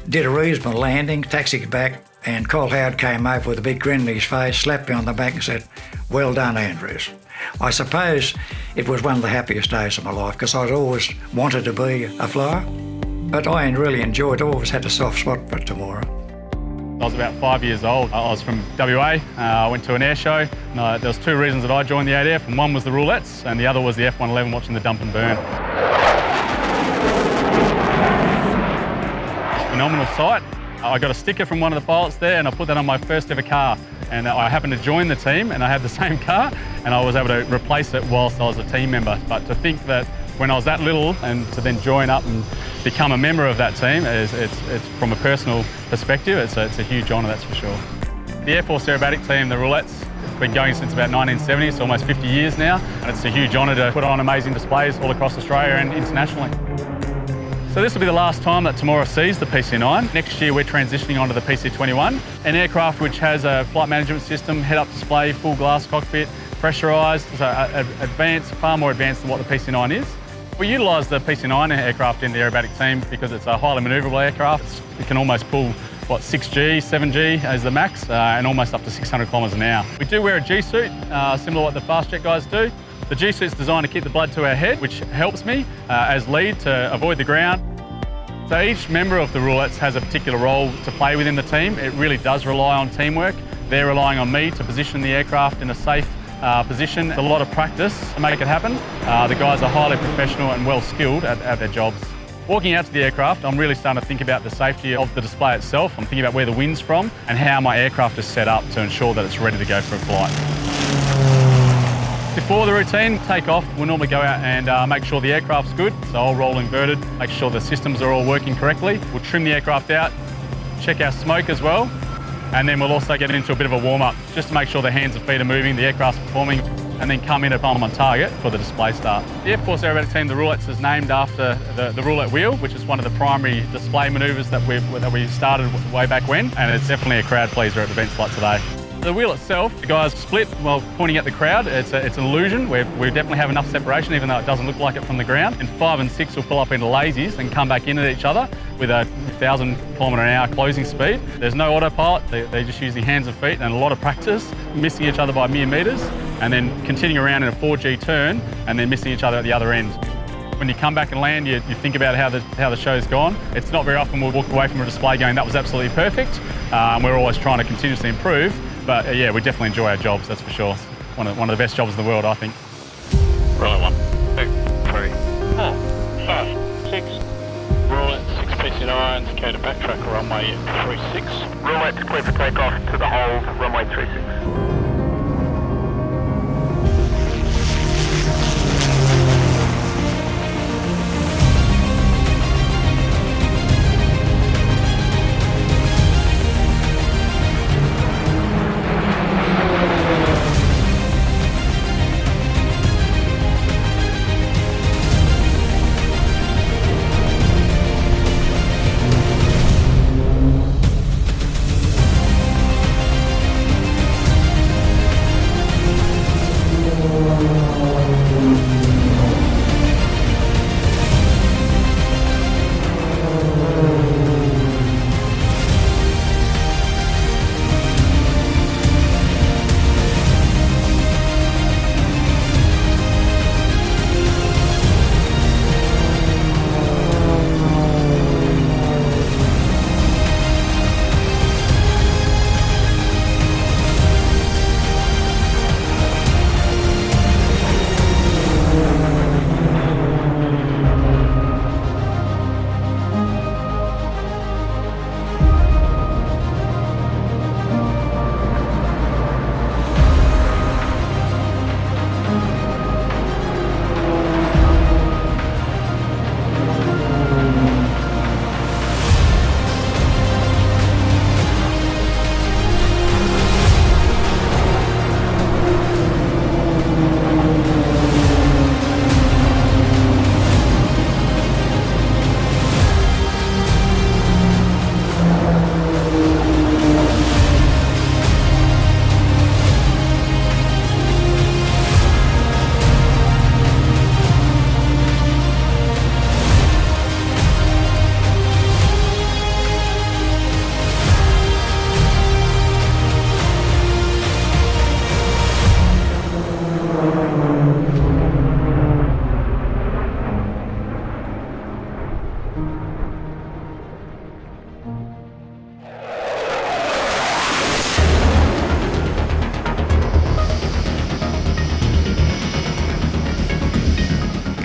did a reasonable landing, taxied back, and Col Howard came over with a big grin on his face, slapped me on the back and said, "Well done, Andrews." I suppose it was one of the happiest days of my life because I'd always wanted to be a flyer, but I really enjoyed it. I always had a soft spot for Temora. I was about 5 years old. I was from WA. I went to an air show. There was two reasons that I joined the ADF, and one was the roulettes, and the other was the F-111 watching the dump and burn. Phenomenal sight. I got a sticker from one of the pilots there, and I put that on my first ever car. And I happened to join the team, and I had the same car, and I was able to replace it whilst I was a team member. But to think that when I was that little, and to then join up and become a member of that team, it's from a personal perspective, it's a huge honour, that's for sure. The Air Force Aerobatic Team, the roulettes, been going since about 1970, so almost 50 years now, and it's a huge honour to put on amazing displays all across Australia and internationally. So this will be the last time that Temora sees the PC-9. Next year we're transitioning onto the PC-21, an aircraft which has a flight management system, head-up display, full glass cockpit, pressurised, so advanced, far more advanced than what the PC-9 is. We utilise the PC-9 aircraft in the aerobatic team because it's a highly manoeuvrable aircraft. It can almost pull, 6G, 7G as the max, and almost up to 600 kilometres an hour. We do wear a G-suit, similar to what the fast jet guys do. The G-suit's designed to keep the blood to our head, which helps me as lead to avoid the ground. So each member of the roulettes has a particular role to play within the team. It really does rely on teamwork. They're relying on me to position the aircraft in a safe position. It's a lot of practice to make it happen. The guys are highly professional and well skilled at their jobs. Walking out to the aircraft, I'm really starting to think about the safety of the display itself. I'm thinking about where the wind's from and how my aircraft is set up to ensure that it's ready to go for a flight. Before the routine take-off, we'll normally go out and make sure the aircraft's good, so I'll roll inverted, make sure the systems are all working correctly. We'll trim the aircraft out, check our smoke as well, and then we'll also get into a bit of a warm-up, just to make sure the hands and feet are moving, the aircraft's performing, and then come in and bomb on target for the display start. The Air Force Aerobatic Team, the roulettes, is named after the roulette wheel, which is one of the primary display manoeuvres that we started way back when, and it's definitely a crowd pleaser at events like today. The wheel itself, the guys split while pointing at the crowd. It's an illusion. We definitely have enough separation, even though it doesn't look like it from the ground. And 5 and 6 will pull up into lazies and come back into each other with a 1,000 km/h closing speed. There's no autopilot. They're just using hands and feet and a lot of practice, missing each other by mere metres, and then continuing around in a 4G turn and then missing each other at the other end. When you come back and land, you think about how the show's gone. It's not very often we'll walk away from a display going, that was absolutely perfect. We're always trying to continuously improve. But yeah, we definitely enjoy our jobs, that's for sure. One of the best jobs in the world, I think. Rolling 1, 2, 3, 4, 5, 6. Roulette 6 PC-9s, go to backtrack runway 36. Roulette's clear for takeoff to the hold, runway 36.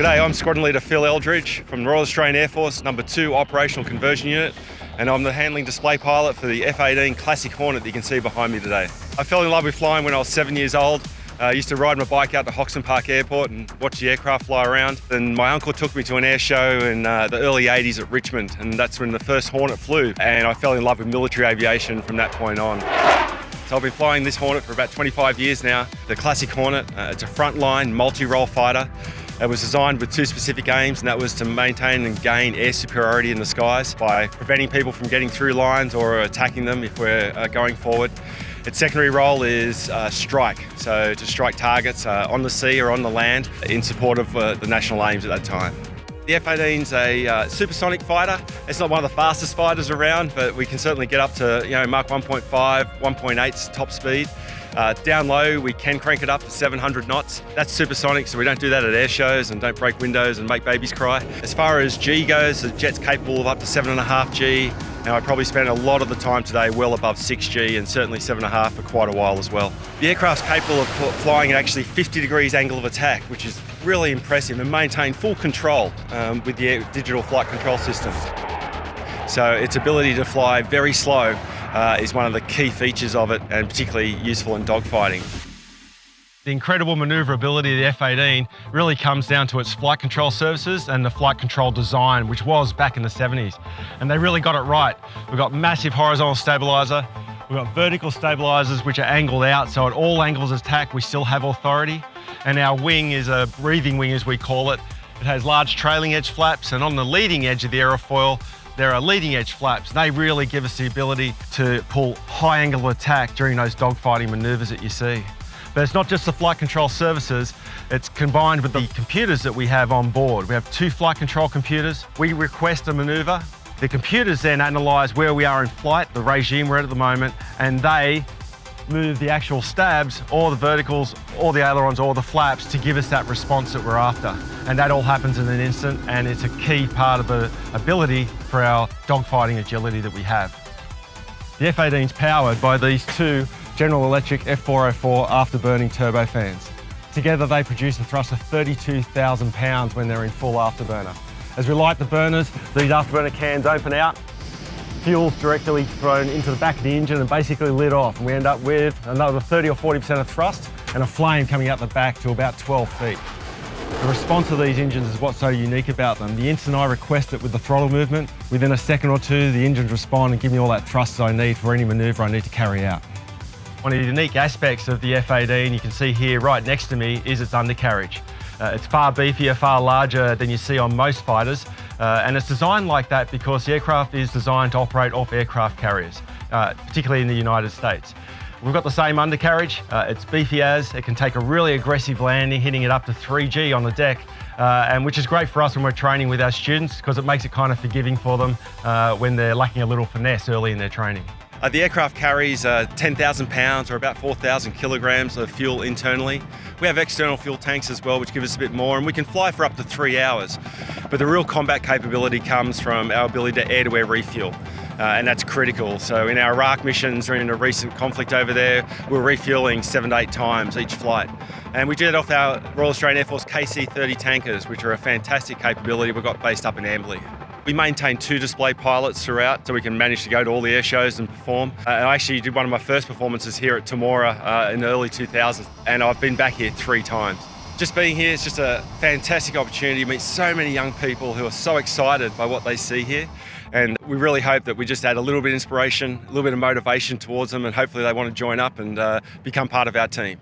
G'day, I'm Squadron Leader Phil Eldridge from the Royal Australian Air Force, number 2 Operational Conversion Unit, and I'm the handling display pilot for the F-18 Classic Hornet that you can see behind me today. I fell in love with flying when I was 7 years old. I used to ride my bike out to Hoxton Park Airport and watch the aircraft fly around. And my uncle took me to an air show in the early 80s at Richmond, and that's when the first Hornet flew. And I fell in love with military aviation from that point on. So I've been flying this Hornet for about 25 years now. The Classic Hornet, it's a frontline multi-role fighter. It was designed with 2 specific aims, and that was to maintain and gain air superiority in the skies by preventing people from getting through lines or attacking them if we're going forward. Its secondary role is strike, so to strike targets on the sea or on the land in support of the national aims at that time. The F-18's a supersonic fighter. It's not one of the fastest fighters around, but we can certainly get up to Mach 1.5, 1.8 top speed. Down low, we can crank it up to 700 knots. That's supersonic, so we don't do that at air shows and don't break windows and make babies cry. As far as G goes, the jet's capable of up to 7.5 G. Now, I probably spent a lot of the time today well above 6 G and certainly 7.5 for quite a while as well. The aircraft's capable of flying at actually 50 degrees angle of attack, which is really impressive, and maintain full control with the digital flight control system. So its ability to fly very slow is one of the key features of it, and particularly useful in dogfighting. The incredible manoeuvrability of the F-18 really comes down to its flight control services and the flight control design, which was back in the 70s. And they really got it right. We've got massive horizontal stabiliser, we've got vertical stabilisers which are angled out, so at all angles of attack we still have authority. And our wing is a breathing wing, as we call it. It has large trailing edge flaps, and on the leading edge of the aerofoil there are leading edge flaps. They really give us the ability to pull high angle of attack during those dogfighting manoeuvres that you see. But it's not just the flight control services, it's combined with the computers that we have on board. We have 2 flight control computers. We request a manoeuvre. The computers then analyse where we are in flight, the regime we're at the moment, and they move the actual stabs or the verticals or the ailerons or the flaps to give us that response that we're after. And that all happens in an instant, and it's a key part of the ability for our dogfighting agility that we have. The F-18's powered by these 2 General Electric F404 afterburning turbofans. Together they produce a thrust of 32,000 pounds when they're in full afterburner. As we light the burners, these afterburner cans open out, fuel's directly thrown into the back of the engine and basically lit off, and we end up with another 30 or 40% of thrust and a flame coming out the back to about 12 feet. The response of these engines is what's so unique about them. The instant I request it with the throttle movement, within a second or 2 the engines respond and give me all that thrust I need for any manoeuvre I need to carry out. One of the unique aspects of the F-18, you can see here right next to me, is its undercarriage. It's far beefier, far larger than you see on most fighters, and it's designed like that because the aircraft is designed to operate off aircraft carriers, particularly in the United States. We've got the same undercarriage, it's beefy as, it can take a really aggressive landing, hitting it up to 3 G on the deck, and which is great for us when we're training with our students because it makes it kind of forgiving for them when they're lacking a little finesse early in their training. The aircraft carries 10,000 pounds or about 4,000 kilograms of fuel internally. We have external fuel tanks as well, which give us a bit more, and we can fly for up to 3 hours. But the real combat capability comes from our ability to air-to-air refuel, and that's critical. So in our Iraq missions or in a recent conflict over there, we're refueling 7 to 8 times each flight. And we do that off our Royal Australian Air Force KC-30 tankers, which are a fantastic capability we've got based up in Amberley. We maintain 2 display pilots throughout so we can manage to go to all the air shows and perform. I actually did one of my first performances here at Temora in the early 2000s, and I've been back here 3 times. Just being here is just a fantastic opportunity to meet so many young people who are so excited by what they see here. And we really hope that we just add a little bit of inspiration, a little bit of motivation towards them, and hopefully they want to join up and become part of our team.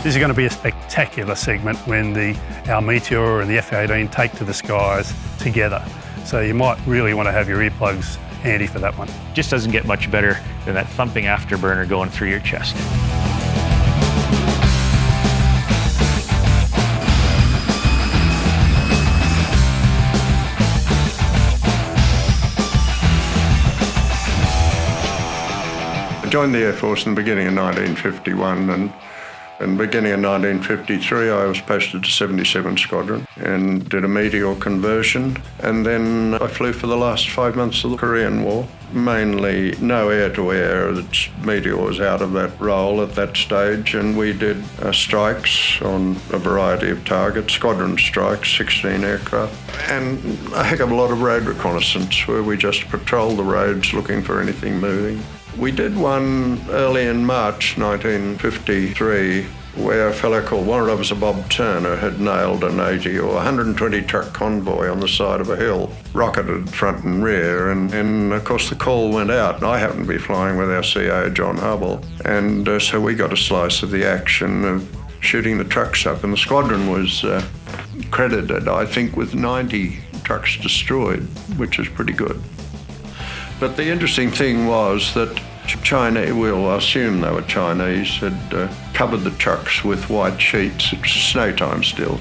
This is going to be a spectacular segment when our Meteor and the F-18 take to the skies together. So you might really want to have your earplugs handy for that one. Just doesn't get much better than that thumping afterburner going through your chest. I joined the Air Force in the beginning of 1951 and And beginning in 1953, I was posted to 77 Squadron and did a Meteor conversion. And then I flew for the last 5 months of the Korean War, mainly no air-to-air. Meteor was out of that role at that stage, and we did strikes on a variety of targets, squadron strikes, 16 aircraft, and a heck of a lot of road reconnaissance where we just patrolled the roads looking for anything moving. We did one early in March 1953 where a fellow called Warrant Officer Bob Turner had nailed an 80 or 120 truck convoy on the side of a hill, rocketed front and rear, and of course the call went out, and I happened to be flying with our CO John Hubble, and so we got a slice of the action of shooting the trucks up, and the squadron was credited, I think, with 90 trucks destroyed, which is pretty good. But the interesting thing was that China, well, I assume they were Chinese, had covered the trucks with white sheets. It's snow time still.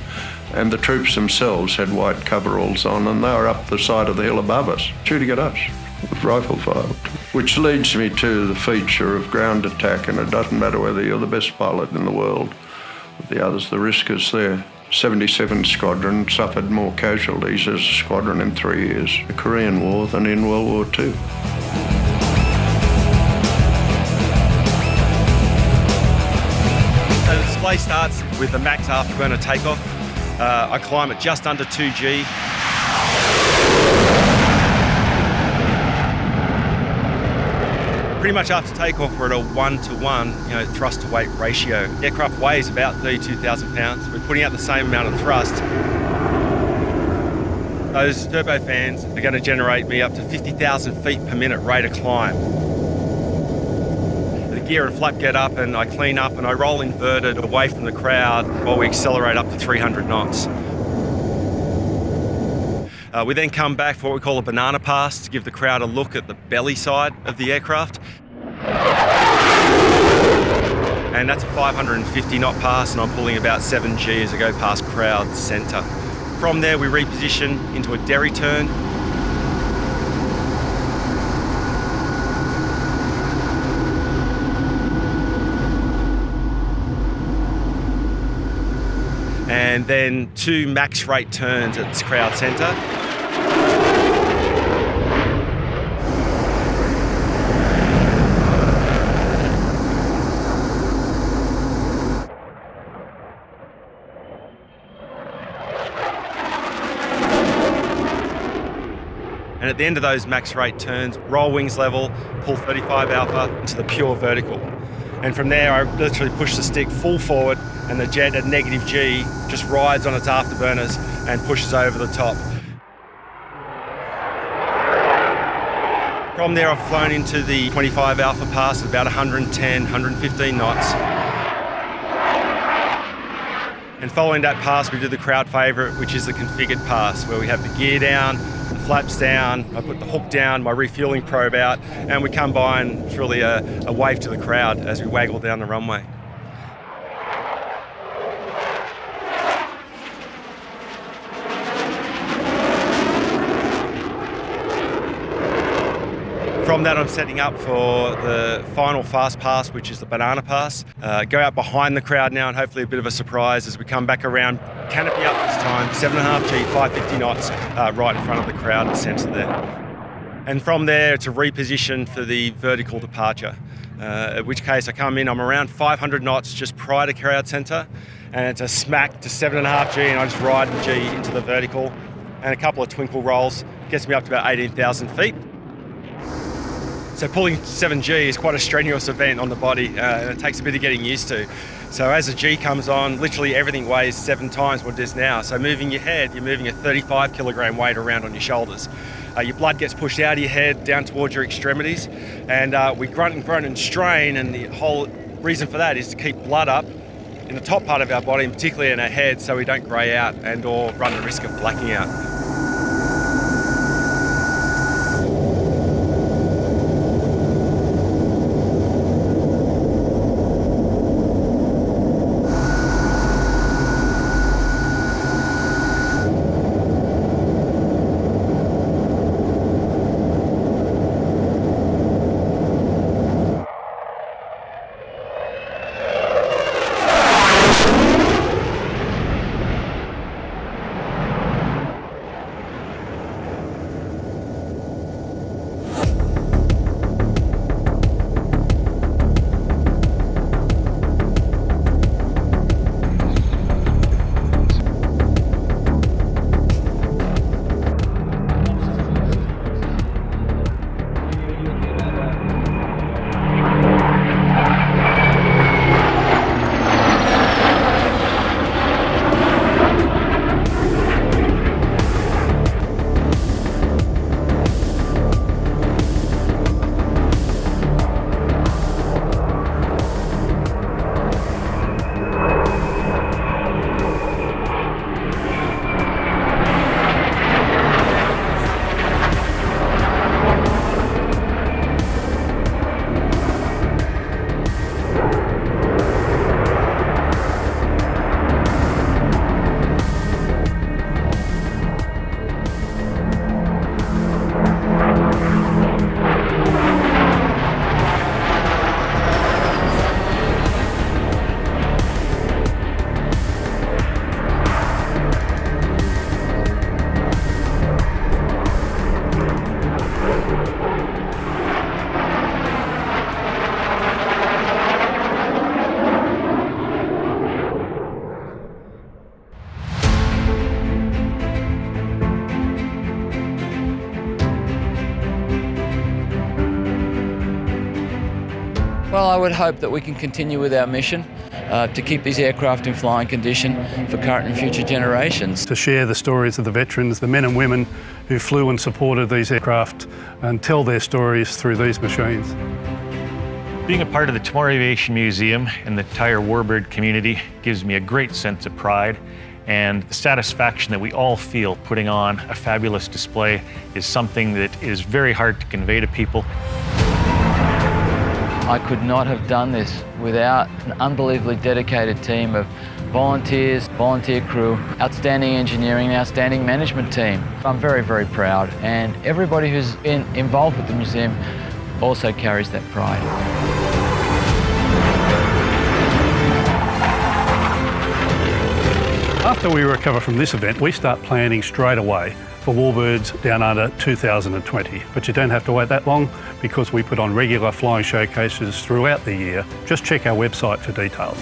And the troops themselves had white coveralls on, and they were up the side of the hill above us, shooting at us with rifle fire. Which leads me to the feature of ground attack, and it doesn't matter whether you're the best pilot in the world with the others, the risk is there. 77 Squadron suffered more casualties as a squadron in 3 years, the Korean War, than in World War II. So the display starts with the max afterburner takeoff. I climb at just under 2G. Pretty much after takeoff, we're at a 1-to-1, thrust to weight ratio. The aircraft weighs about 32,000 pounds. We're putting out the same amount of thrust. Those turbofans are going to generate me up to 50,000 feet per minute rate of climb. The gear and flap get up, and I clean up, and I roll inverted away from the crowd while we accelerate up to 300 knots. We then come back for what we call a banana pass to give the crowd a look at the belly side of the aircraft. And that's a 550 knot pass, and I'm pulling about 7G as I go past crowd centre. From there we reposition into a derry turn. And then 2 max rate turns at crowd centre. And at the end of those max rate turns, roll wings level, pull 35 alpha into the pure vertical. And from there, I literally push the stick full forward, and the jet at negative G just rides on its afterburners and pushes over the top. From there, I've flown into the 25 alpha pass at about 110, 115 knots. And following that pass, we do the crowd favourite, which is the configured pass, where we have the gear down, the flaps down, I put the hook down, my refuelling probe out, and we come by, and it's really a wave to the crowd as we waggle down the runway. From that, I'm setting up for the final fast pass, which is the banana pass. Go out behind the crowd now, and hopefully a bit of a surprise as we come back around. Canopy up this time, 7.5G, 550 knots, right in front of the crowd in the centre there. And from there, it's a reposition for the vertical departure, in which case I come in, I'm around 500 knots just prior to crowd centre, and it's a smack to 7.5G, and I just ride the G into the vertical, and a couple of twinkle rolls, gets me up to about 18,000 feet. So pulling 7G is quite a strenuous event on the body, and it takes a bit of getting used to. So as the G comes on, literally everything weighs 7 times what it is now. So moving your head, you're moving a 35 kilogram weight around on your shoulders. Your blood gets pushed out of your head, down towards your extremities, and we grunt and groan and strain, and the whole reason for that is to keep blood up in the top part of our body, and particularly in our head, so we don't grey out and or run the risk of blacking out. would hope that we can continue with our mission to keep these aircraft in flying condition for current and future generations. To share the stories of the veterans, the men and women who flew and supported these aircraft, and tell their stories through these machines. Being a part of the Temora Aviation Museum and the entire Warbird community gives me a great sense of pride, and the satisfaction that we all feel putting on a fabulous display is something that is very hard to convey to people. I could not have done this without an unbelievably dedicated team of volunteers, volunteer crew, outstanding engineering, outstanding management team. I'm very, very proud, and everybody who's been involved with the museum also carries that pride. After we recover from this event, we start planning straight away for Warbirds Downunder 2020. But you don't have to wait that long because we put on regular flying showcases throughout the year. Just check our website for details.